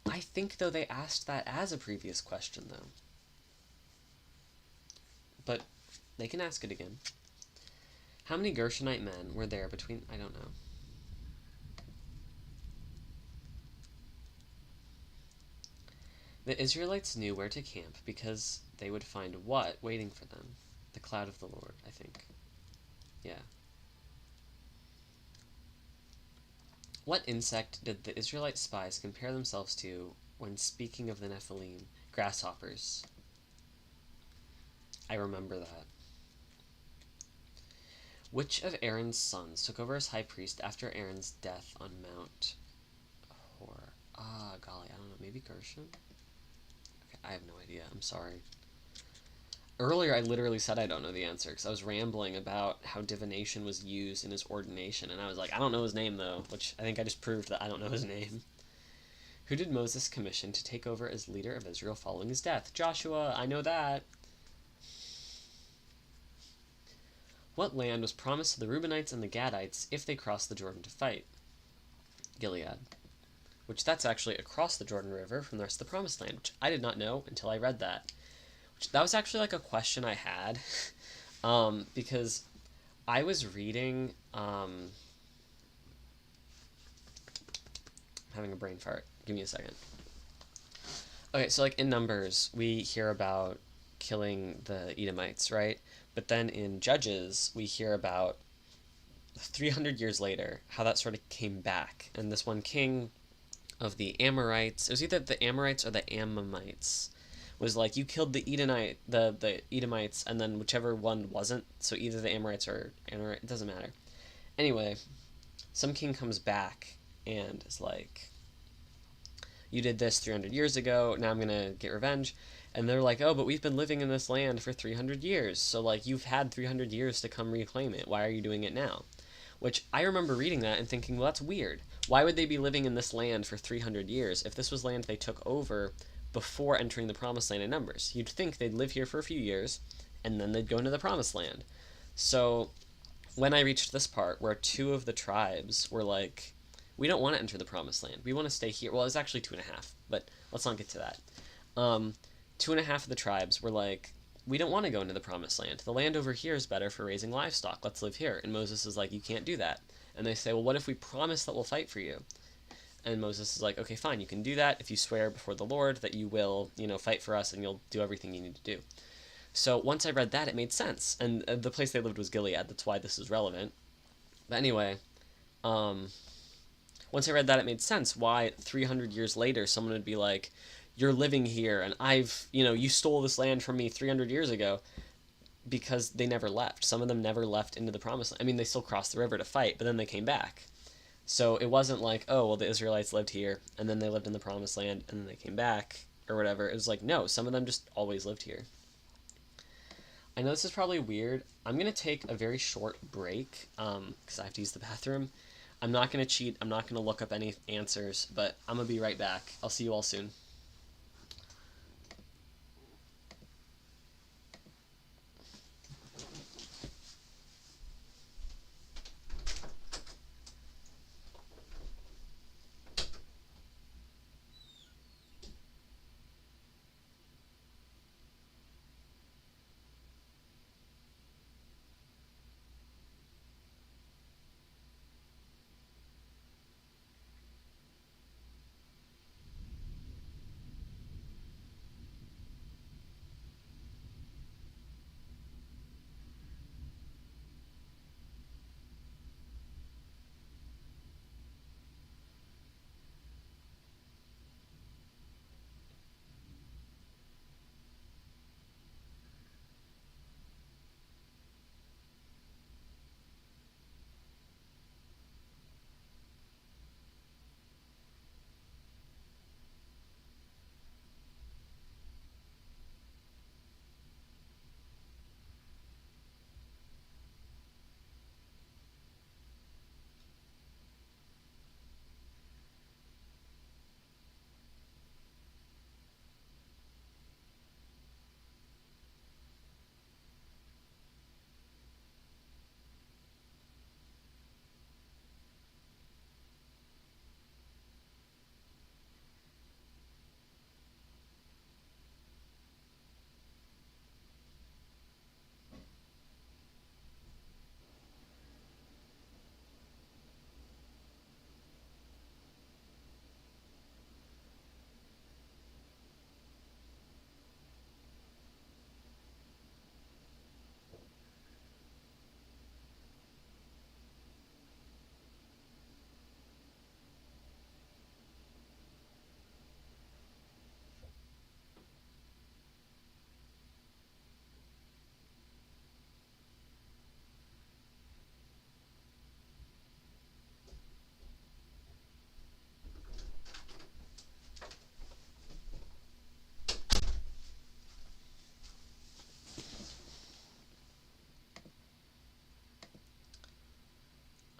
I think, though, they asked that as a previous question, though. But they can ask it again. How many Gershonite men were there between... I don't know. The Israelites knew where to camp because they would find what waiting for them? The cloud of the Lord, I think. Yeah. What insect did the Israelite spies compare themselves to when speaking of the Nephilim? Grasshoppers. I remember that. Which of Aaron's sons took over as high priest after Aaron's death on Mount Hor? Ah, golly, I don't know. Maybe Gershon? Okay, I have no idea. I'm sorry. Earlier, I literally said I don't know the answer because I was rambling about how divination was used in his ordination, and I was like, I don't know his name, though, which I think I just proved that I don't know his name. Who did Moses commission to take over as leader of Israel following his death? Joshua, I know that. What land was promised to the Reubenites and the Gadites if they crossed the Jordan to fight? Gilead. Which that's actually across the Jordan River from the rest of the Promised Land, which I did not know until I read that. That was actually like a question I had because I was reading I'm having a brain fart. Give me a second. Okay, so like in Numbers we hear about killing the Edomites, right? But then in Judges we hear about 300 years later how that sort of came back, and this one king of the Amorites, it was either the Amorites or the Ammonites, was like, you killed the Edomites, and then whichever one wasn't, so either the Amorites or Amorite, it doesn't matter. Anyway, some king comes back and is like, you did this 300 years ago, now I'm gonna get revenge. And they're like, oh, but we've been living in this land for 300 years, so like you've had 300 years to come reclaim it, why are you doing it now? Which I remember reading that and thinking, well, that's weird. Why would they be living in this land for 300 years if this was land they took over before entering the Promised Land in Numbers? You'd think they'd live here for a few years, and then they'd go into the Promised Land. So when I reached this part where 2 of the tribes were like, we don't want to enter the Promised Land. We want to stay here. Well, it was actually 2.5, but let's not get to that. 2.5 of the tribes were like, we don't want to go into the Promised Land. The land over here is better for raising livestock. Let's live here. And Moses is like, you can't do that. And they say, well, what if we promise that we'll fight for you? And Moses is like, okay, fine, you can do that if you swear before the Lord that you will, fight for us and you'll do everything you need to do. So once I read that, it made sense. And the place they lived was Gilead. That's why this is relevant. But anyway, once I read that, it made sense why 300 years later someone would be like, you're living here and you stole this land from me 300 years ago, because they never left. Some of them never left into the Promised Land. I mean, they still crossed the river to fight, but then they came back. So it wasn't like, oh, well, the Israelites lived here, and then they lived in the Promised Land, and then they came back, or whatever. It was like, no, some of them just always lived here. I know this is probably weird. I'm going to take a very short break, because I have to use the bathroom. I'm not going to cheat. I'm not going to look up any answers, but I'm going to be right back. I'll see you all soon.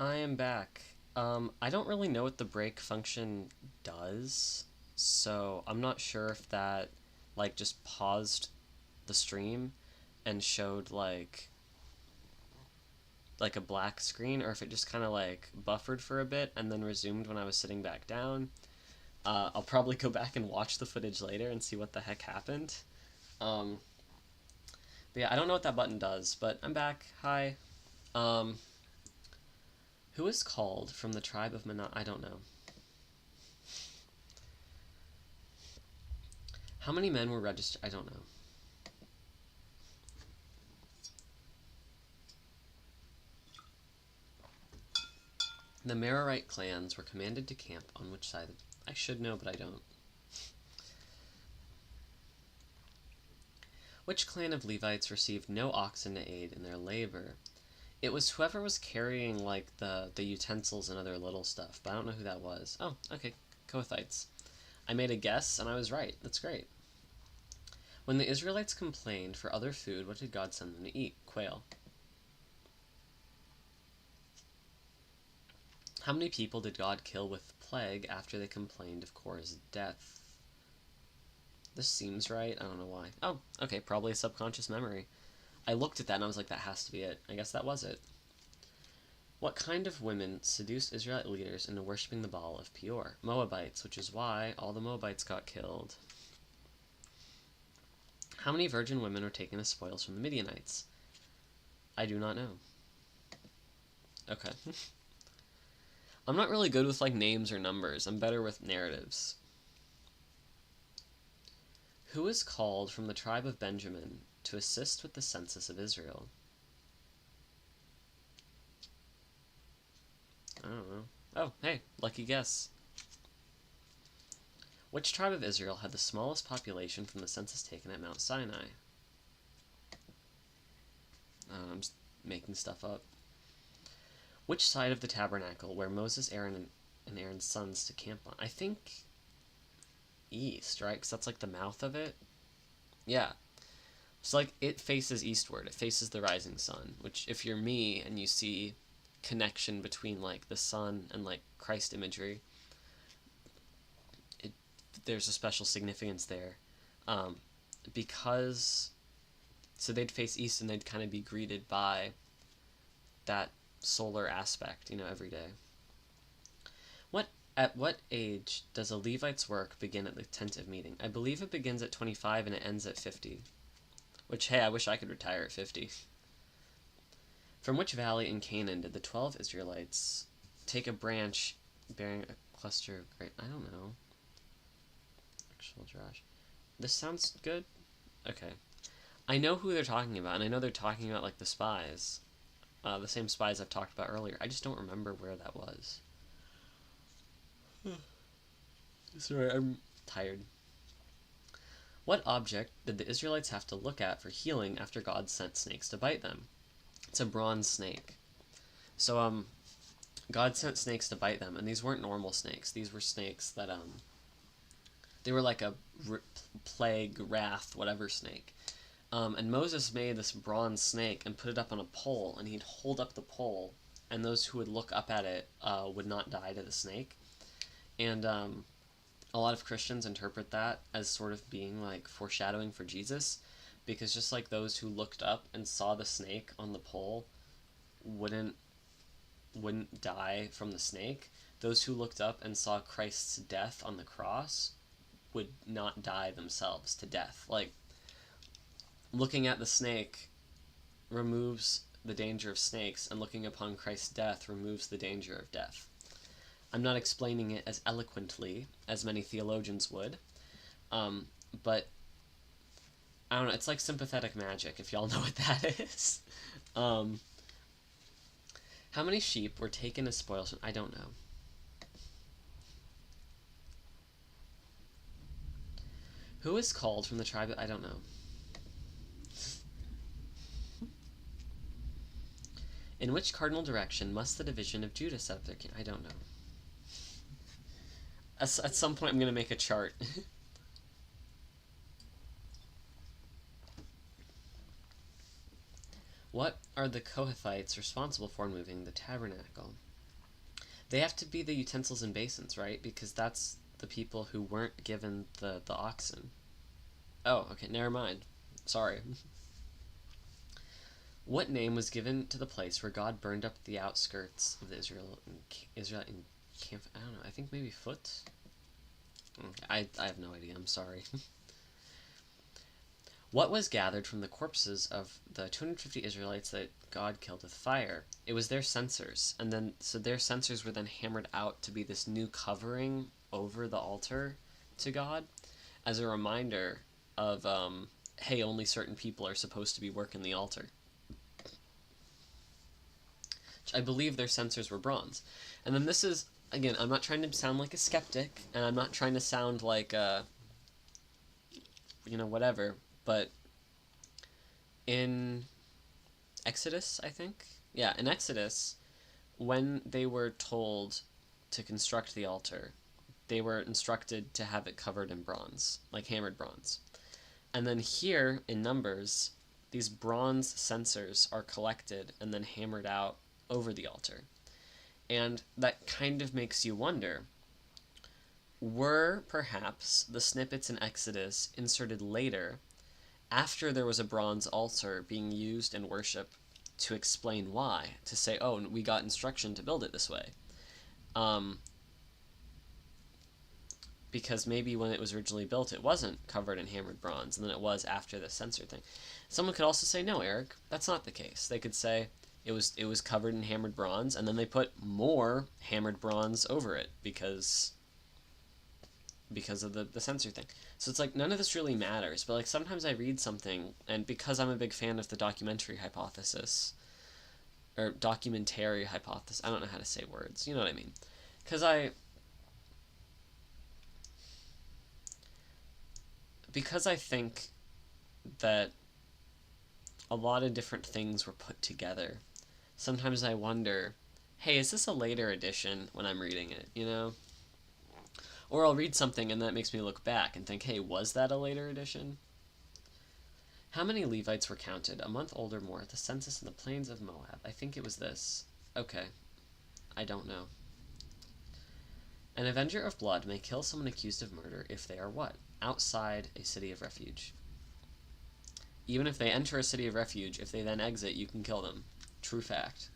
I am back. I don't really know what the break function does, so I'm not sure if that like just paused the stream and showed like a black screen, or if it just kind of like buffered for a bit and then resumed when I was sitting back down. I'll probably go back and watch the footage later and see what the heck happened. Um, but yeah, I don't know what that button does, but I'm back. Hi. Um, who is called from the tribe of Mana? I don't know. How many men were registered? I don't know. The Merarite clans were commanded to camp on which side? I should know, but I don't. Which clan of Levites received no oxen to aid in their labor? It was whoever was carrying like the utensils and other little stuff, but I don't know who that was. Oh, okay, Kohathites. I made a guess and I was right. That's great. When the Israelites complained for other food, what did God send them to eat? Quail. How many people did God kill with plague after they complained of Korah's death? This seems right. I don't know why. Oh, okay, probably a subconscious memory. I looked at that and I was like, that has to be it. I guess that was it. What kind of women seduced Israelite leaders into worshipping the Baal of Peor? Moabites, which is why all the Moabites got killed. How many virgin women were taken as spoils from the Midianites? I do not know. Okay. I'm not really good with like names or numbers. I'm better with narratives. Who is called from the tribe of Benjamin to assist with the census of Israel? I don't know. Oh, hey, lucky guess. Which tribe of Israel had the smallest population from the census taken at Mount Sinai? I'm just making stuff up. Which side of the tabernacle were Moses, Aaron, and Aaron's sons to camp on? I think east, right? Because that's like the mouth of it. Yeah. So like it faces eastward. It faces the rising sun, which if you're me and you see connection between like the sun and like Christ imagery, there's a special significance there. Because so they'd face east and they'd kind of be greeted by that solar aspect, every day. At what age does a Levite's work begin at the tent of meeting? I believe it begins at 25 and it ends at 50. Which, hey, I wish I could retire at 50. From which valley in Canaan did the 12 Israelites take a branch bearing a cluster of grape? I don't know. Actual Josh. This sounds good? Okay. I know who they're talking about, and I know they're talking about, like, the spies. The same spies I've talked about earlier. I just don't remember where that was. Sorry, I'm tired. What object did the Israelites have to look at for healing after God sent snakes to bite them? It's a bronze snake. So, God sent snakes to bite them, and these weren't normal snakes. These were snakes that, they were like a plague, wrath, whatever snake. And Moses made this bronze snake and put it up on a pole, and he'd hold up the pole, and those who would look up at it would not die to the snake. And a lot of Christians interpret that as sort of being like foreshadowing for Jesus, because just like those who looked up and saw the snake on the pole wouldn't die from the snake, those who looked up and saw Christ's death on the cross would not die themselves to death. Like, looking at the snake removes the danger of snakes, and looking upon Christ's death removes the danger of death. I'm not explaining it as eloquently as many theologians would, but I don't know, it's like sympathetic magic, if y'all know what that is. How many sheep were taken as spoils? I don't know. Who is called from the tribe? I don't know. In which cardinal direction must the division of Judah set up their king? I don't know. At some point I'm going to make a chart. What are the Kohathites responsible for in moving the tabernacle? They have to be the utensils and basins, right? Because that's the people who weren't given the oxen. Oh, okay, never mind. Sorry. What name was given to the place where God burned up the outskirts of the Israel in camp? I don't know. I think maybe Foot. I have no idea. I'm sorry. What was gathered from the corpses of the 250 Israelites that God killed with fire? It was their censers, and then so their censers were then hammered out to be this new covering over the altar to God, as a reminder of hey, only certain people are supposed to be working the altar. I believe their censers were bronze. And then this is, again, I'm not trying to sound like a skeptic, and I'm not trying to sound like whatever, but in Exodus, I think? Yeah, in Exodus, when they were told to construct the altar, they were instructed to have it covered in bronze, like hammered bronze. And then here, in Numbers, these bronze censers are collected and then hammered out over the altar. And that kind of makes you wonder, were perhaps the snippets in Exodus inserted later, after there was a bronze altar being used in worship, to explain why? To say, oh, we got instruction to build it this way. Because maybe when it was originally built, it wasn't covered in hammered bronze, and then it was after the censer thing. Someone could also say, no, Eric, that's not the case. They could say, it was covered in hammered bronze, and then they put more hammered bronze over it because of the censer thing. So it's like, none of this really matters, but like sometimes I read something, and because I'm a big fan of the documentary hypothesis, or documentary hypothesis, I don't know how to say words, you know what I mean? Because I think that a lot of different things were put together, sometimes I wonder, hey, is this a later edition when I'm reading it, you know? Or I'll read something and that makes me look back and think, hey, was that a later edition? How many Levites were counted, a month old or more, at the census in the plains of Moab? I think it was this. Okay. I don't know. An avenger of blood may kill someone accused of murder if they are what? Outside a city of refuge. Even if they enter a city of refuge, if they then exit, you can kill them. True fact.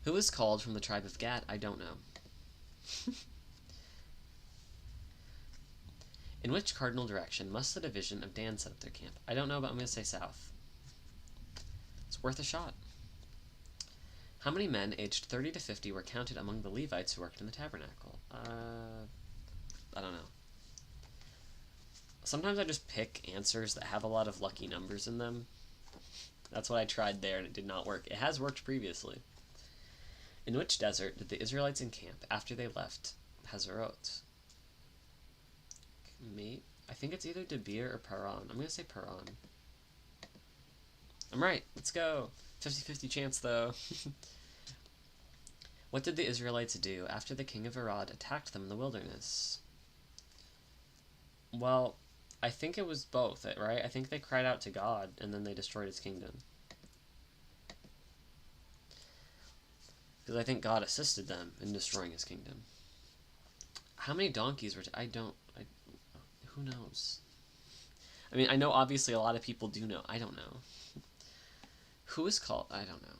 Who is called from the tribe of Gad? I don't know. In which cardinal direction must the division of Dan set up their camp? I don't know, but I'm going to say south. It's worth a shot. How many men aged 30 to 50 were counted among the Levites who worked in the tabernacle? I don't know. Sometimes I just pick answers that have a lot of lucky numbers in them. That's what I tried there, and it did not work. It has worked previously. In which desert did the Israelites encamp after they left Hazarot? I think it's either Debir or Paran. I'm going to say Paran. I'm right. Let's go. 50-50 chance, though. What did the Israelites do after the king of Arad attacked them in the wilderness? Well, I think it was both, right? I think they cried out to God, and then they destroyed his kingdom. Because I think God assisted them in destroying his kingdom. How many donkeys were... who knows? I mean, I know obviously a lot of people do know. I don't know. Who is called? I don't know.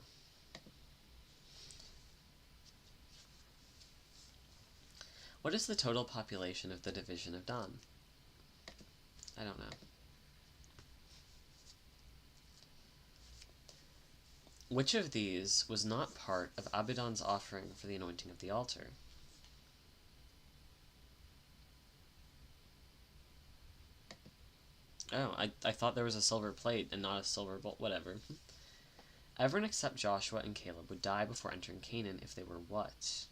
What is the total population of the division of Dan? I don't know. Which of these was not part of Abidan's offering for the anointing of the altar? Oh, I thought there was a silver plate and not a silver bowl. Whatever. Everyone except Joshua and Caleb would die before entering Canaan if they were what?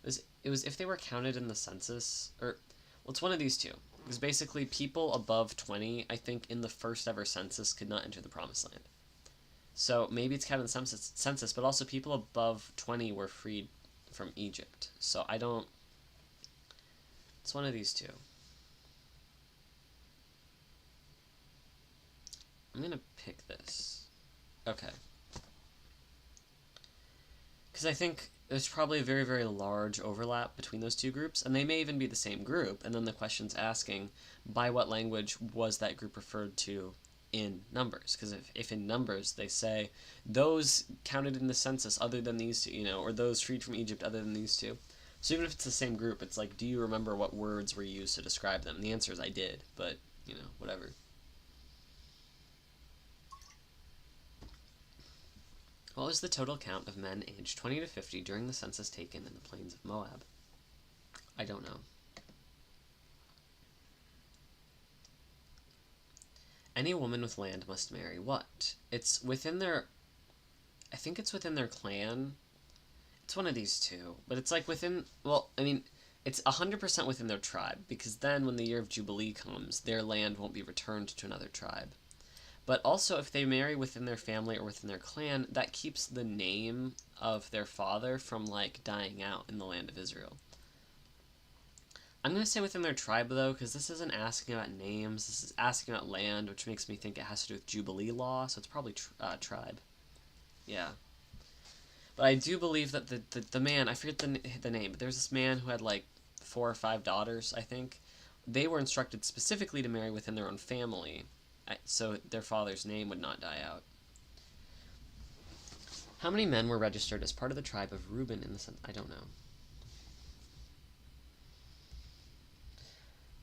It was if they were counted in the census, or well, it's one of these two. Because basically, people above 20, I think, in the first ever census could not enter the Promised Land. So maybe it's counted in the census, but also people above 20 were freed from Egypt. So I don't... It's one of these two. I'm going to pick this. Okay. Because I think there's probably a very, very large overlap between those two groups, and they may even be the same group. And then the question's asking, by what language was that group referred to in numbers? Because if in numbers they say those counted in the census other than these two, or those freed from Egypt other than these two. So even if it's the same group, it's like, do you remember what words were used to describe them? And the answer is I did, but, whatever. What was the total count of men aged 20 to 50 during the census taken in the plains of Moab? I don't know. Any woman with land must marry what? It's within their... I think it's within their clan. It's one of these two. But it's like within... Well, I mean, it's 100% within their tribe, because then when the year of Jubilee comes, their land won't be returned to another tribe. But also, if they marry within their family or within their clan, that keeps the name of their father from, like, dying out in the land of Israel. I'm going to say within their tribe, though, because this isn't asking about names. This is asking about land, which makes me think it has to do with Jubilee law, so it's probably tribe. Yeah. But I do believe that the man, I forget the name, but there's this man who had, like, 4 or 5 daughters, I think. They were instructed specifically to marry within their own family, so their father's name would not die out. How many men were registered as part of the tribe of Reuben in the census? I don't know.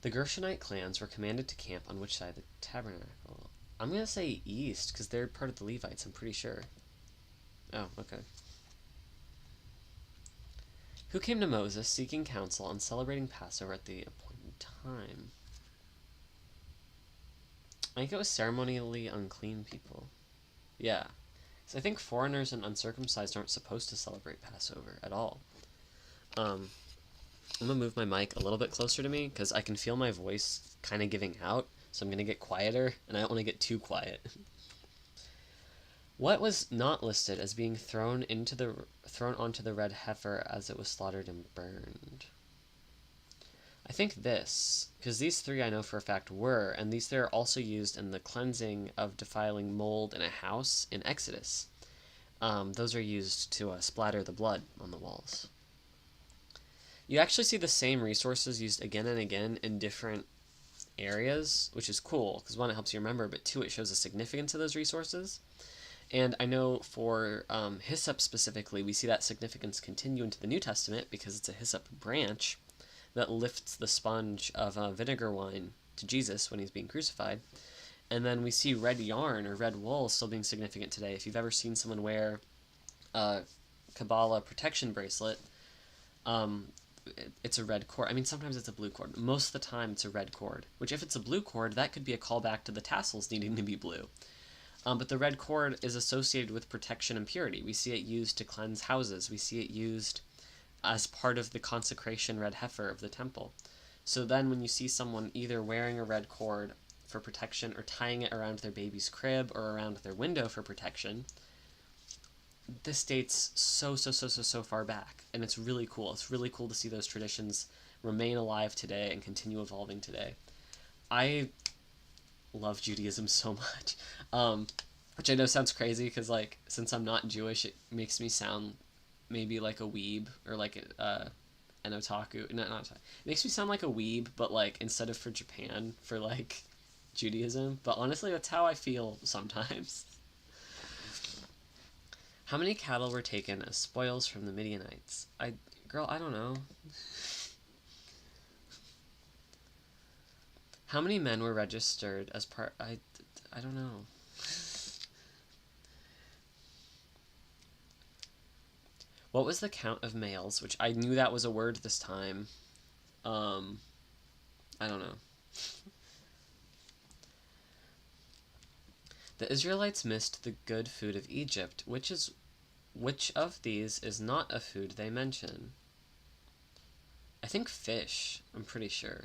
The Gershonite clans were commanded to camp on which side of the tabernacle? I'm going to say east, because they're part of the Levites, I'm pretty sure. Oh, okay. Who came to Moses seeking counsel on celebrating Passover at the appointed time? I think it was ceremonially unclean people. Yeah. So I think foreigners and uncircumcised aren't supposed to celebrate Passover at all. I'm going to move my mic a little bit closer to me because I can feel my voice kind of giving out. So I'm going to get quieter, and I don't want to get too quiet. What was not listed as being thrown onto the red heifer as it was slaughtered and burned? I think this, because these 3 I know for a fact were, and these 3 are also used in the cleansing of defiling mold in a house in Exodus. Those are used to splatter the blood on the walls. You actually see the same resources used again and again in different areas, which is cool, because 1, it helps you remember, but 2, it shows the significance of those resources. And I know for hyssop specifically, we see that significance continue into the New Testament because it's a hyssop branch that lifts the sponge of vinegar wine to Jesus when he's being crucified. And then we see red yarn or red wool still being significant today. If you've ever seen someone wear a Kabbalah protection bracelet, it's a red cord. I mean, sometimes it's a blue cord. Most of the time it's a red cord, which if it's a blue cord, that could be a callback to the tassels needing to be blue. But the red cord is associated with protection and purity. We see it used to cleanse houses. We see it used as part of the consecration red heifer of the temple. So then when you see someone either wearing a red cord for protection or tying it around their baby's crib or around their window for protection, this dates so far back. And it's really cool. It's really cool to see those traditions remain alive today and continue evolving today. I love Judaism so much. Which I know sounds crazy because, like, since I'm not Jewish, it makes me sound maybe like a weeb or like an otaku. Not otaku. It makes me sound like a weeb, but like instead of for Japan, for like Judaism. But honestly, that's how I feel sometimes. How many cattle were taken as spoils from the Midianites? I don't know. How many men were registered as part... I don't know. What was the count of males? Which I knew that was a word this time. I don't know. The Israelites missed the good food of Egypt. Which of these is not a food they mention? I think fish. I'm pretty sure.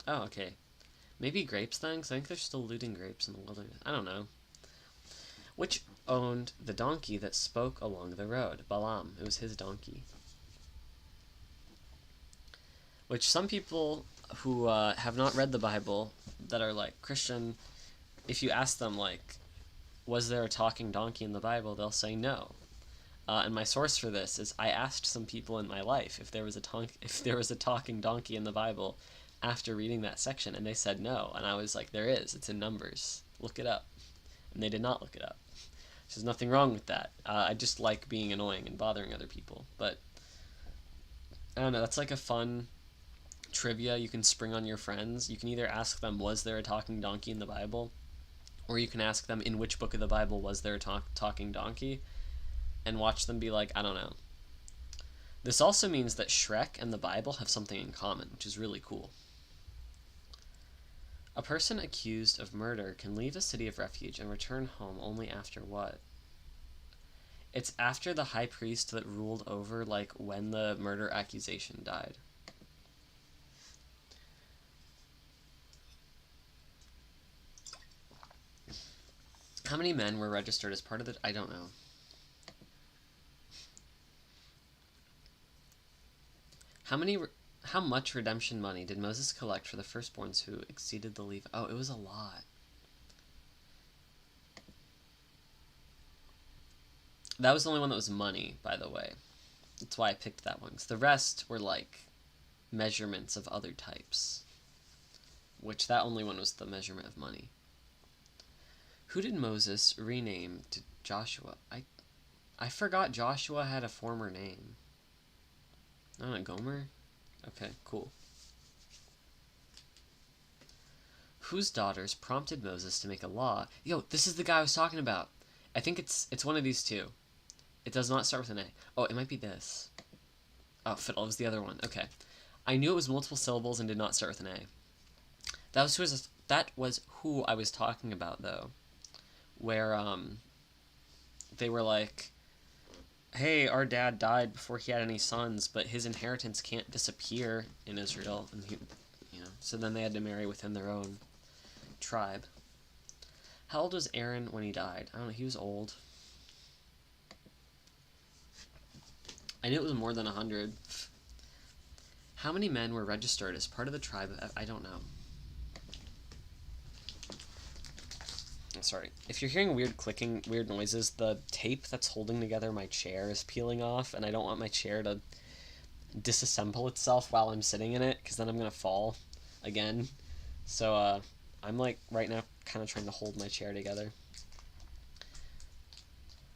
Oh, okay. Maybe grapes then, because I think they're still looting grapes in the wilderness. I don't know. Which owned the donkey that spoke along the road? Balaam. It was his donkey. Which some people who have not read the Bible, that are like Christian, if you ask them like, was there a talking donkey in the Bible, they'll say no. And my source for this is I asked some people in my life if there was a talking donkey in the Bible after reading that section, and they said no. And I was like, there is. It's in Numbers. Look it up. And they did not look it up. There's nothing wrong with that. I just like being annoying and bothering other people. But I don't know. That's like a fun trivia you can spring on your friends. You can either ask them, was there a talking donkey in the Bible? Or you can ask them, in which book of the Bible was there a talking donkey? And watch them be like, I don't know. This also means that Shrek and the Bible have something in common, which is really cool. A person accused of murder can leave a city of refuge and return home only after what? It's after the high priest that ruled over, like, when the murder accusation died. How many men were registered as part of the... I don't know. How much redemption money did Moses collect for the firstborns who exceeded the Levi? Oh, it was a lot. That was the only one that was money, by the way. That's why I picked that one. 'Cause the rest were, like, measurements of other types. Which that only one was the measurement of money. Who did Moses rename to Joshua? I forgot Joshua had a former name. I don't know, Gomer? Okay, cool. Whose daughters prompted Moses to make a law? Yo, this is the guy I was talking about. I think it's one of these two. It does not start with an A. Oh, it might be this. Oh, fiddle, it was the other one. Okay. I knew it was multiple syllables and did not start with an A. That was who I was talking about, though. Where, they were like, hey, our dad died before he had any sons, but his inheritance can't disappear in Israel. And so then they had to marry within their own tribe. How old was Aaron when he died? I don't know, he was old. I knew it was more than 100. How many men were registered as part of the tribe of... I don't know. Sorry. If you're hearing weird clicking, weird noises, the tape that's holding together my chair is peeling off, and I don't want my chair to disassemble itself while I'm sitting in it, because then I'm going to fall again. So, I'm, like, right now kind of trying to hold my chair together.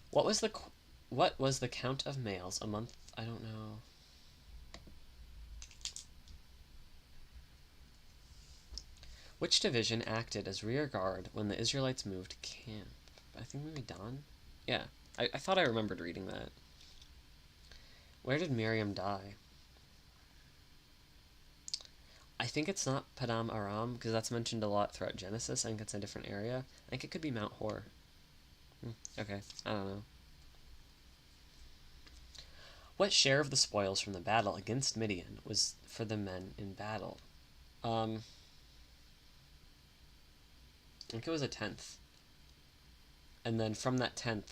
What was the count of males a month? I don't know. Which division acted as rear guard when the Israelites moved camp? I think maybe Dan? Yeah, I thought I remembered reading that. Where did Miriam die? I think it's not Padam Aram, because that's mentioned a lot throughout Genesis. I think it's a different area. I think it could be Mount Hor. Okay, I don't know. What share of the spoils from the battle against Midian was for the men in battle? I think it was a 1/10. And then from that 1/10,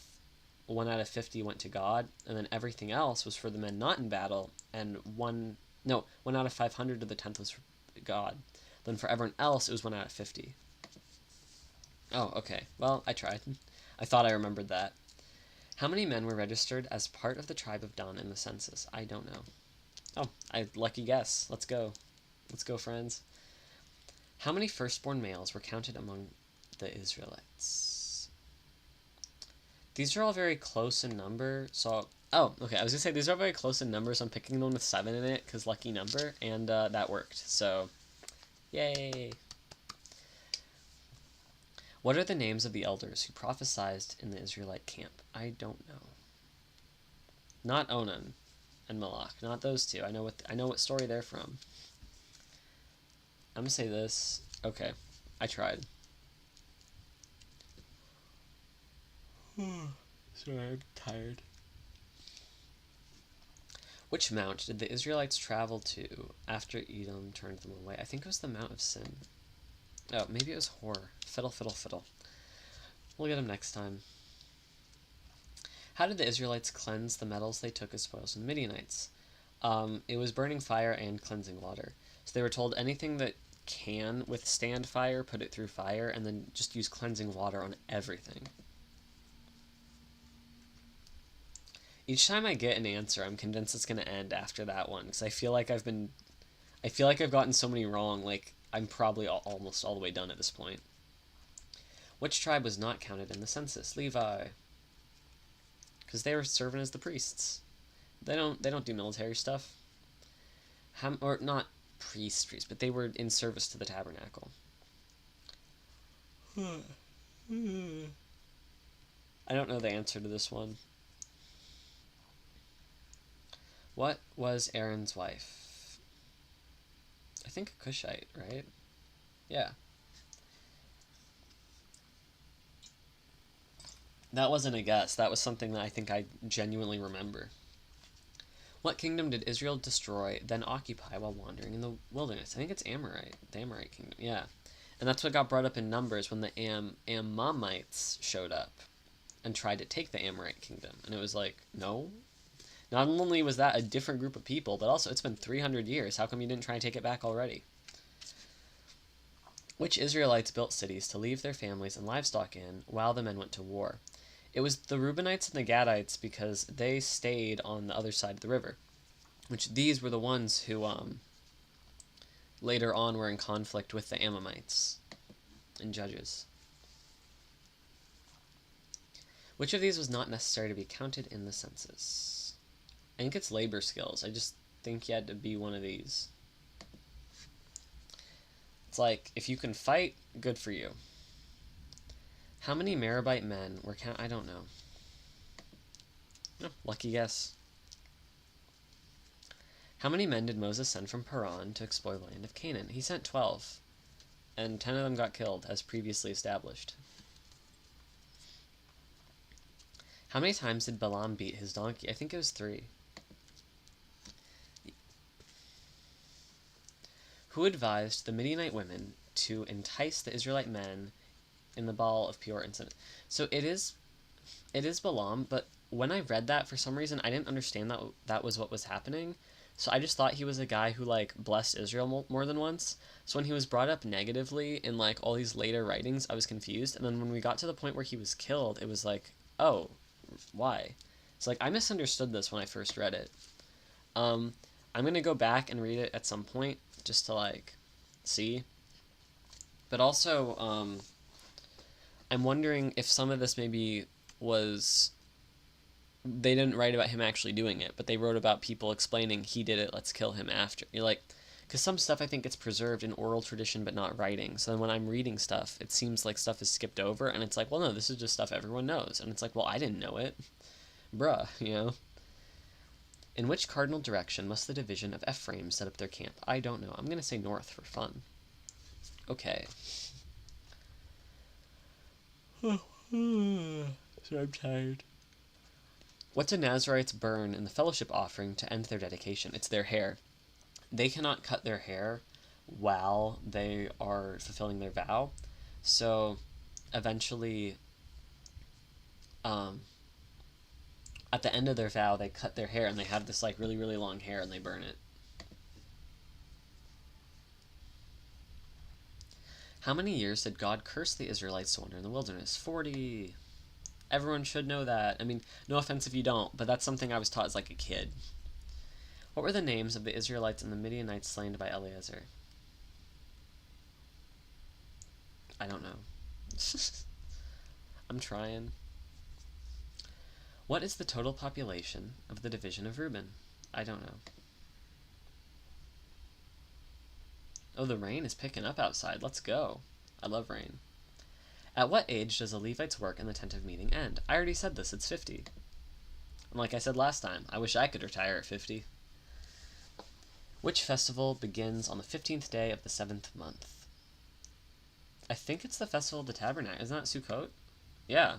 1 out of 50 went to God, and then everything else was for the men not in battle, and 1 out of 500 of the 1/10 was for God. Then for everyone else, it was 1 out of 50. Oh, okay. Well, I tried. I thought I remembered that. How many men were registered as part of the tribe of Dan in the census? I don't know. Oh, lucky guess. Let's go. Let's go, friends. How many firstborn males were counted among the Israelites? These are all very close in number, so... Oh, okay, I was going to say, these are very close in number, so I'm picking one with 7 in it, because lucky number, and that worked, so... Yay! What are the names of the elders who prophesied in the Israelite camp? I don't know. Not Onan and Malach, not those two. I know what story they're from. I'm gonna say this. Okay, I tried. Sorry, I'm tired. Which mount did the Israelites travel to after Edom turned them away? I think it was the Mount of Sin. Oh, maybe it was Hor. Fiddle, fiddle, fiddle. We'll get them next time. How did the Israelites cleanse the metals they took as spoils from the Midianites? It was burning fire and cleansing water. So they were told anything that can withstand fire, put it through fire, and then just use cleansing water on everything. Each time I get an answer, I'm convinced it's gonna end after that one because I feel like I've gotten so many wrong. Like I'm probably almost all the way done at this point. Which tribe was not counted in the census? Levi, because they were serving as the priests. They don't do military stuff. Or not priests, but they were in service to the tabernacle. I don't know the answer to this one. What was Aaron's wife? I think a Cushite, right? Yeah. That wasn't a guess. That was something that I think I genuinely remember. What kingdom did Israel destroy, then occupy while wandering in the wilderness? I think it's Amorite. The Amorite kingdom, yeah. And that's what got brought up in Numbers when the Ammonites showed up and tried to take the Amorite kingdom. And it was like, no. Not only was that a different group of people, but also it's been 300 years. How come you didn't try and take it back already? Which Israelites built cities to leave their families and livestock in while the men went to war? It was the Reubenites and the Gadites because they stayed on the other side of the river. Which these were the ones who later on were in conflict with the Ammonites in Judges. Which of these was not necessary to be counted in the census? I think it's labor skills. I just think you had to be one of these. It's like, if you can fight, good for you. How many Meribite men were I don't know. Oh, lucky guess. How many men did Moses send from Paran to explore the land of Canaan? He sent 12, and 10 of them got killed, as previously established. How many times did Balaam beat his donkey? I think it was 3. Who advised the Midianite women to entice the Israelite men in the Baal of Peor incident? So it is Balaam, but when I read that, for some reason, I didn't understand that was what was happening. So I just thought he was a guy who, like, blessed Israel more than once. So when he was brought up negatively in, like, all these later writings, I was confused. And then when we got to the point where he was killed, it was like, oh, why? So, like, I misunderstood this when I first read it. I'm going to go back and read it at some point just to, like, see. But also, I'm wondering if some of this maybe was... They didn't write about him actually doing it, but they wrote about people explaining he did it, let's kill him after. You're like, because some stuff I think gets preserved in oral tradition but not writing. So then when I'm reading stuff, it seems like stuff is skipped over, and it's like, well, no, this is just stuff everyone knows. And it's like, well, I didn't know it. Bruh, you know? In which cardinal direction must the division of Ephraim set up their camp? I don't know. I'm going to say north for fun. Okay. So I'm tired. What do Nazarites burn in the fellowship offering to end their dedication? It's their hair. They cannot cut their hair while they are fulfilling their vow. So eventually, at the end of their vow, they cut their hair and they have this, like, really, really long hair and they burn it. How many years did God curse the Israelites to wander in the wilderness? 40. Everyone should know that. I mean, no offense if you don't, but that's something I was taught as, like, a kid. What were the names of the Israelites and the Midianites slain by Eleazar? I don't know. I'm trying. What is the total population of the division of Reuben? I don't know. Oh, the rain is picking up outside. Let's go. I love rain. At what age does a Levite's work in the tent of meeting end? I already said this, it's 50. And like I said last time, I wish I could retire at 50. Which festival begins on the 15th day of the 7th month? I think it's the Festival of the Tabernacle. Isn't that Sukkot? Yeah.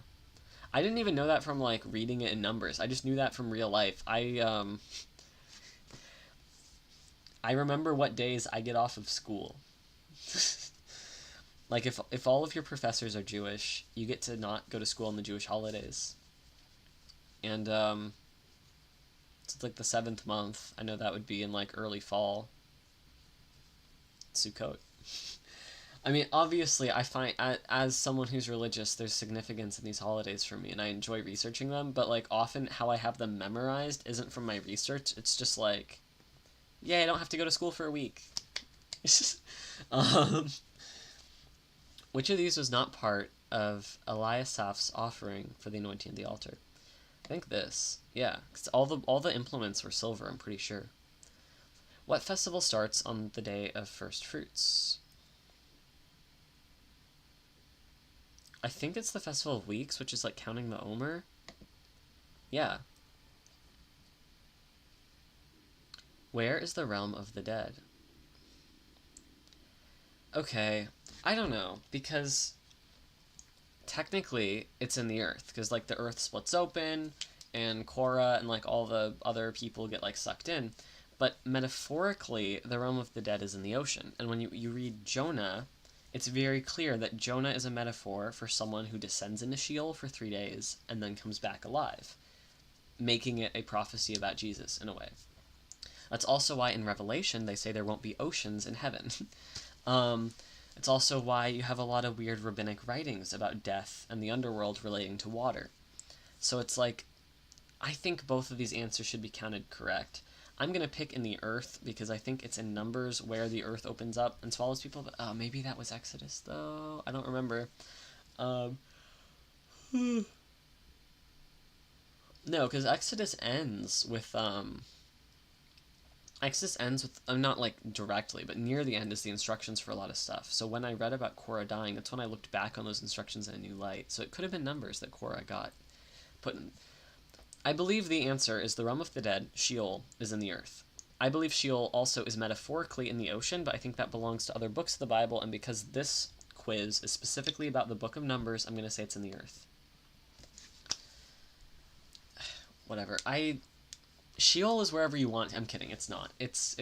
I didn't even know that from, like, reading it in Numbers. I just knew that from real life. I remember what days I get off of school. Like, if all of your professors are Jewish, you get to not go to school on the Jewish holidays. And, it's like the 7th month. I know that would be in, like, early fall. Sukkot. I mean, obviously, I find as someone who's religious, there's significance in these holidays for me, and I enjoy researching them. But like often, how I have them memorized isn't from my research. It's just like, yeah, I don't have to go to school for a week. um, which of these was not part of Eliasap's offering for the anointing of the altar? I think this. Yeah, because all the implements were silver. I'm pretty sure. What festival starts on the day of first fruits? I think it's the Festival of Weeks, which is like counting the Omer. Yeah. Where is the realm of the dead? Okay, I don't know, because technically it's in the earth, because like the earth splits open, and Korra and like all the other people get like sucked in. But metaphorically, the realm of the dead is in the ocean. And when you read Jonah, it's very clear that Jonah is a metaphor for someone who descends into Sheol for 3 days and then comes back alive, making it a prophecy about Jesus in a way. That's also why in Revelation they say there won't be oceans in heaven. um, it's also why you have a lot of weird rabbinic writings about death and the underworld relating to water. So it's like, I think both of these answers should be counted correct. I'm going to pick in the earth because I think it's in Numbers where the earth opens up and swallows people. But maybe that was Exodus, though. I don't remember. Um, no, because Exodus ends with not like directly, but near the end is the instructions for a lot of stuff. So when I read about Korra dying, that's when I looked back on those instructions in a new light. So it could have been Numbers that Korra got put in. I believe the answer is the realm of the dead, Sheol, is in the earth. I believe Sheol also is metaphorically in the ocean, but I think that belongs to other books of the Bible, and because this quiz is specifically about the book of Numbers, I'm going to say it's in the earth. Whatever. Sheol is wherever you want. I'm kidding. It's not. It's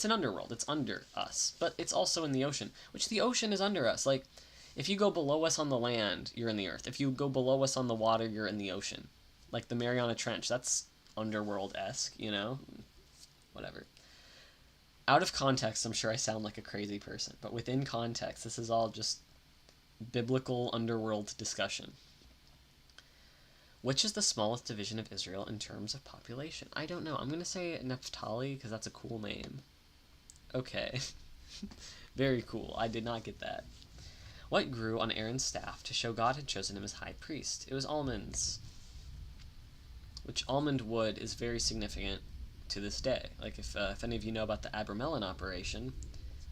an underworld. It's under us, but it's also in the ocean, which the ocean is under us. Like, if you go below us on the land, you're in the earth. If you go below us on the water, you're in the ocean. Like the Mariana Trench, that's underworld-esque, you know? Whatever. Out of context, I'm sure I sound like a crazy person, but within context, this is all just biblical underworld discussion. Which is the smallest division of Israel in terms of population? I don't know. I'm going to say Naphtali because that's a cool name. Okay. Very cool. I did not get that. What grew on Aaron's staff to show God had chosen him as high priest? It was almonds. Which almond wood is very significant to this day. Like if any of you know about the Abramelin operation,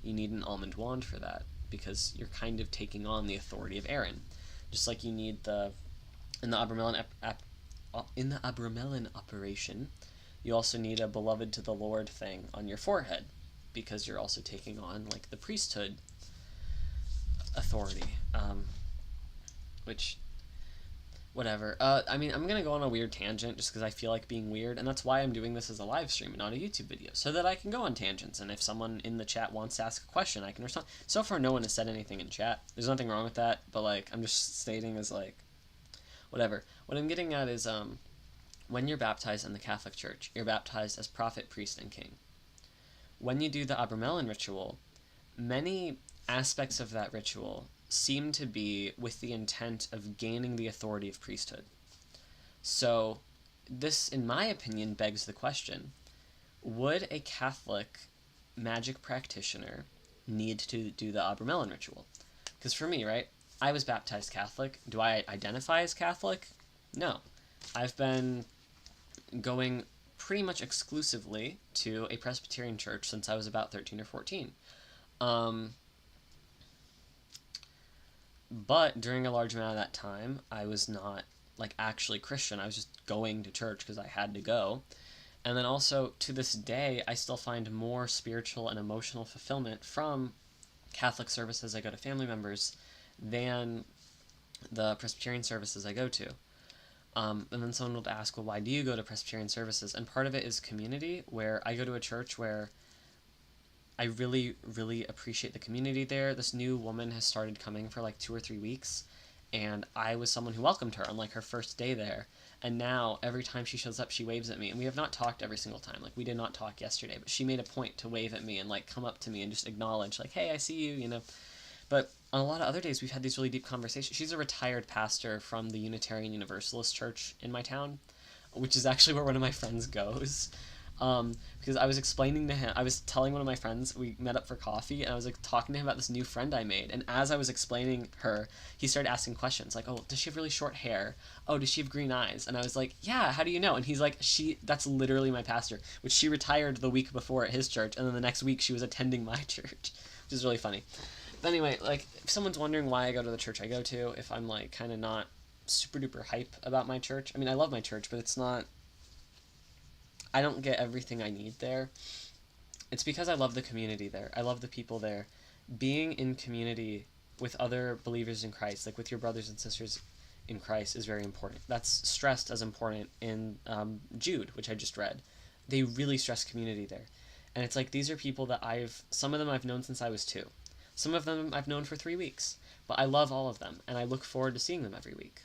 you need an almond wand for that because you're kind of taking on the authority of Aaron. Just like you need in the Abramelin operation, you also need a beloved to the Lord thing on your forehead because you're also taking on like the priesthood authority, which whatever. I mean, I'm gonna go on a weird tangent just because I feel like being weird, and that's why I'm doing this as a live stream and not a YouTube video, so that I can go on tangents, and if someone in the chat wants to ask a question, I can respond. So far, no one has said anything in chat. There's nothing wrong with that, but like, I'm just stating as like, whatever. What I'm getting at is, when you're baptized in the Catholic Church, you're baptized as prophet, priest, and king. When you do the Abramelin ritual, many aspects of that ritual seem to be with the intent of gaining the authority of priesthood. So this, in my opinion, begs the question, would a Catholic magic practitioner need to do the Abramelin ritual? Because for me, right, I was baptized Catholic. Do I identify as Catholic? No. I've been going pretty much exclusively to a Presbyterian church since I was about 13 or 14. But during a large amount of that time, I was not like actually Christian. I was just going to church because I had to go. And then also to this day, I still find more spiritual and emotional fulfillment from Catholic services I go to family members than the Presbyterian services I go to. And then someone will ask, well, why do you go to Presbyterian services? And part of it is community, where I go to a church where I really, really appreciate the community there. This new woman has started coming for like 2 or 3 weeks, and I was someone who welcomed her on like her first day there. And now every time she shows up, she waves at me. And we have not talked every single time. Like we did not talk yesterday, but she made a point to wave at me and like come up to me and just acknowledge like, hey, I see you, you know. But on a lot of other days, we've had these really deep conversations. She's a retired pastor from the Unitarian Universalist Church in my town, which is actually where one of my friends goes. Because I was explaining to him, I was telling one of my friends, we met up for coffee, and I was like talking to him about this new friend I made. And as I was explaining her, he started asking questions like, "Oh, does she have really short hair? Oh, does she have green eyes?" And I was like, "Yeah, how do you know?" And he's like, that's literally my pastor, which she retired the week before at his church, and then the next week she was attending my church, which is really funny. But anyway, like, if someone's wondering why I go to the church I go to, if I'm like kind of not super duper hype about my church, I mean, I love my church, but it's not, I don't get everything I need there. It's because I love the community there. I love the people there. Being in community with other believers in Christ, like with your brothers and sisters in Christ, is very important. That's stressed as important in Jude, which I just read. They really stress community there. And it's like, these are people that some of them I've known since I was 2. Some of them I've known for 3 weeks. But I love all of them, and I look forward to seeing them every week.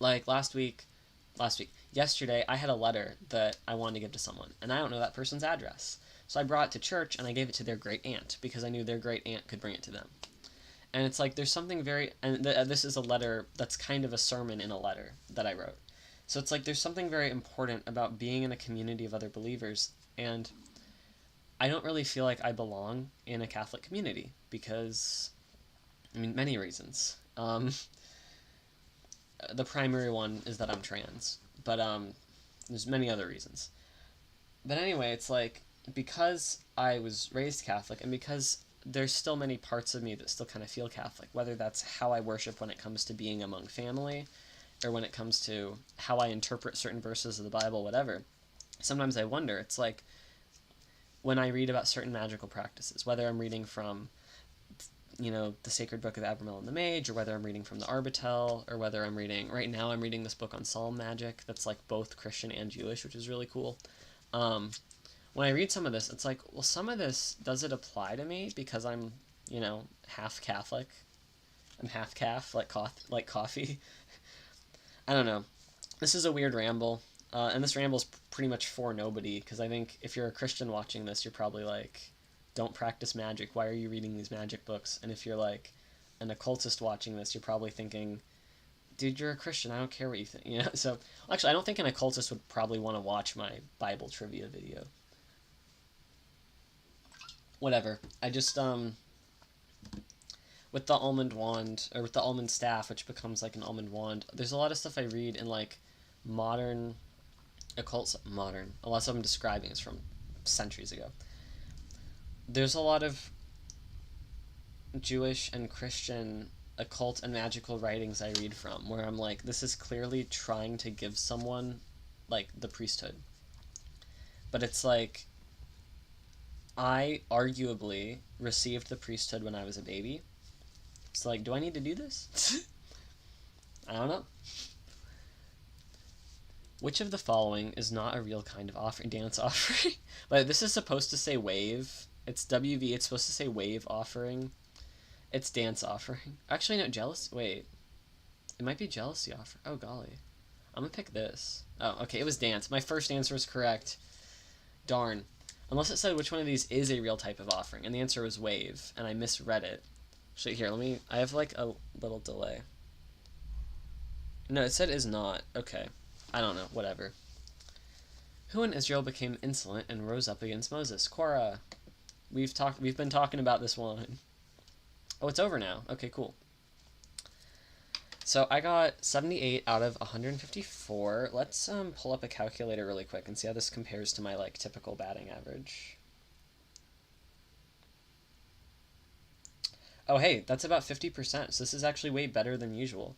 Like yesterday, I had a letter that I wanted to give to someone, and I don't know that person's address. So I brought it to church, and I gave it to their great aunt, because I knew their great aunt could bring it to them. And it's like, there's something very, and this is a letter that's kind of a sermon in a letter that I wrote. So it's like, there's something very important about being in a community of other believers, and I don't really feel like I belong in a Catholic community, because, I mean, many reasons. The primary one is that I'm trans, but there's many other reasons. But anyway, it's like, because I was raised Catholic, and because there's still many parts of me that still kind of feel Catholic, whether that's how I worship when it comes to being among family, or when it comes to how I interpret certain verses of the Bible, whatever. Sometimes I wonder, it's like, when I read about certain magical practices, whether I'm reading from, the Sacred Book of Abramelin and the Mage, or whether I'm reading from the Arbatel, or whether right now I'm reading this book on Psalm magic that's like both Christian and Jewish, which is really cool. When I read some of this, it's like, well, some of this, does it apply to me because I'm, half Catholic? I'm half calf, like coffee. I don't know. This is a weird ramble, and this ramble's pretty much for nobody, because I think if you're a Christian watching this, you're probably like, don't practice magic, why are you reading these magic books? And if you're like an occultist watching this, you're probably thinking, dude, you're a Christian, I don't care what you think. So actually, I don't think an occultist would probably want to watch my Bible trivia video. Whatever. I just with the almond wand, or with the almond staff, which becomes like an almond wand, there's a lot of stuff I read in like modern modern, a lot of stuff I'm describing is from centuries ago. There's a lot of Jewish and Christian occult and magical writings I read from where I'm like, this is clearly trying to give someone like the priesthood. But it's like, I arguably received the priesthood when I was a baby. So like, do I need to do this? I don't know. Which of the following is not a real kind of offering? Dance offering? But this is supposed to say wave. It's WV, it's supposed to say wave offering. It's dance offering. Actually, no, wait. It might be jealousy offering. Oh, golly. I'm gonna pick this. Oh, okay, it was dance. My first answer was correct. Darn. Unless it said which one of these is a real type of offering, and the answer was wave, and I misread it. Actually, here, I have like a little delay. No, it said is not. Okay. I don't know, whatever. Who in Israel became insolent and rose up against Moses? Korah. We've been talking about this one. Oh, it's over now. Okay, cool. So I got 78 out of 154. Let's pull up a calculator really quick and see how this compares to my like typical batting average. Oh, hey, that's about 50%. So this is actually way better than usual.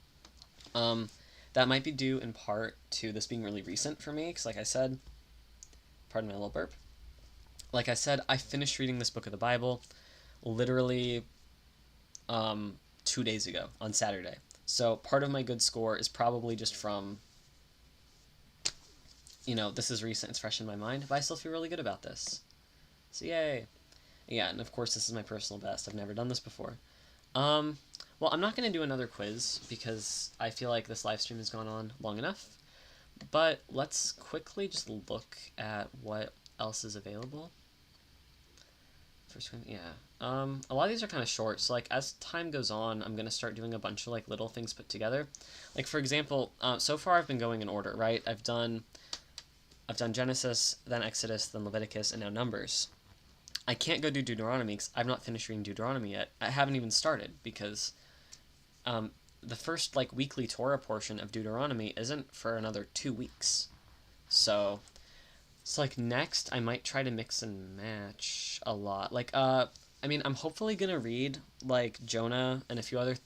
That might be due in part to this being really recent for me, because like I said, pardon my little burp. Like I said, I finished reading this book of the Bible literally 2 days ago on Saturday. So part of my good score is probably just from, this is recent, it's fresh in my mind, but I still feel really good about this. So yay. Yeah, and of course this is my personal best. I've never done this before. Well, I'm not going to do another quiz because I feel like this live stream has gone on long enough. But let's quickly just look at what else is available. First one, yeah. A lot of these are kind of short, so like as time goes on, I'm gonna start doing a bunch of like little things put together. Like for example, so far I've been going in order, right? I've done Genesis, then Exodus, then Leviticus, and now Numbers. I can't go do Deuteronomy because I've not finished reading Deuteronomy yet. I haven't even started because um, the first like weekly Torah portion of Deuteronomy isn't for another 2 weeks. So it's like next I might try to mix and match a lot. I mean, I'm hopefully gonna read like Jonah and a few other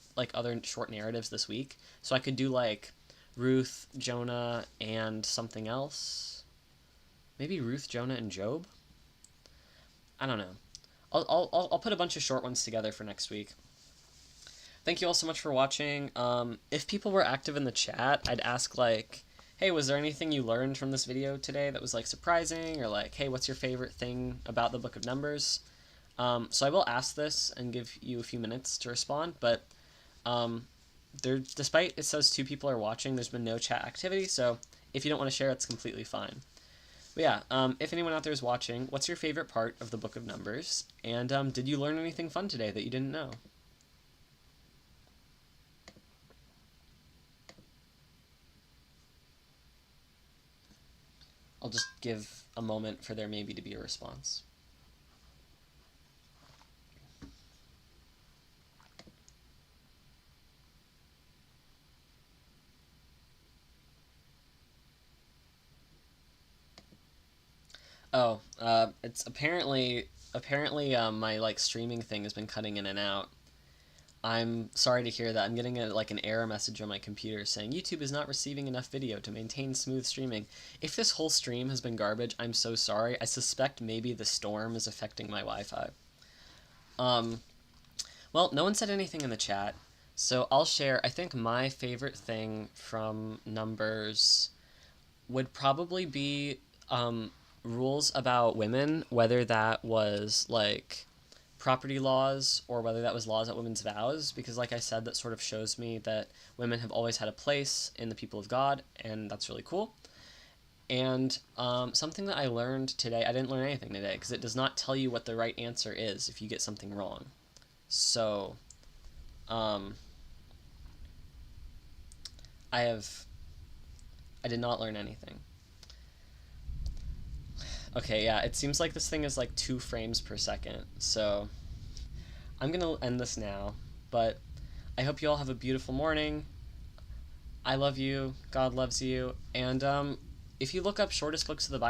short narratives this week, so I could do like Ruth, Jonah, and something else. Maybe Ruth, Jonah, and Job. I don't know. I'll put a bunch of short ones together for next week. Thank you all so much for watching. If people were active in the chat, I'd ask like, hey, was there anything you learned from this video today that was like surprising, or like, hey, what's your favorite thing about the Book of Numbers? So I will ask this and give you a few minutes to respond, but despite it says 2 people are watching, there's been no chat activity, so if you don't want to share, it's completely fine. But yeah, if anyone out there is watching, what's your favorite part of the Book of Numbers? And did you learn anything fun today that you didn't know? I'll just give a moment for there maybe to be a response. Oh, it's apparently my like streaming thing has been cutting in and out. I'm sorry to hear that. I'm getting an error message on my computer saying YouTube is not receiving enough video to maintain smooth streaming. If this whole stream has been garbage, I'm so sorry. I suspect maybe the storm is affecting my Wi-Fi. Well, no one said anything in the chat, so I'll share. I think my favorite thing from Numbers would probably be rules about women, whether that was like property laws or whether that was laws at women's vows, because like I said, that sort of shows me that women have always had a place in the people of God, and that's really cool. And something that I learned today, I didn't learn anything today because it does not tell you what the right answer is if you get something wrong. So I did not learn anything. Okay, yeah, it seems like this thing is like 2 frames per second, so I'm gonna end this now, but I hope you all have a beautiful morning. I love you, God loves you, and if you look up shortest books of the Bible,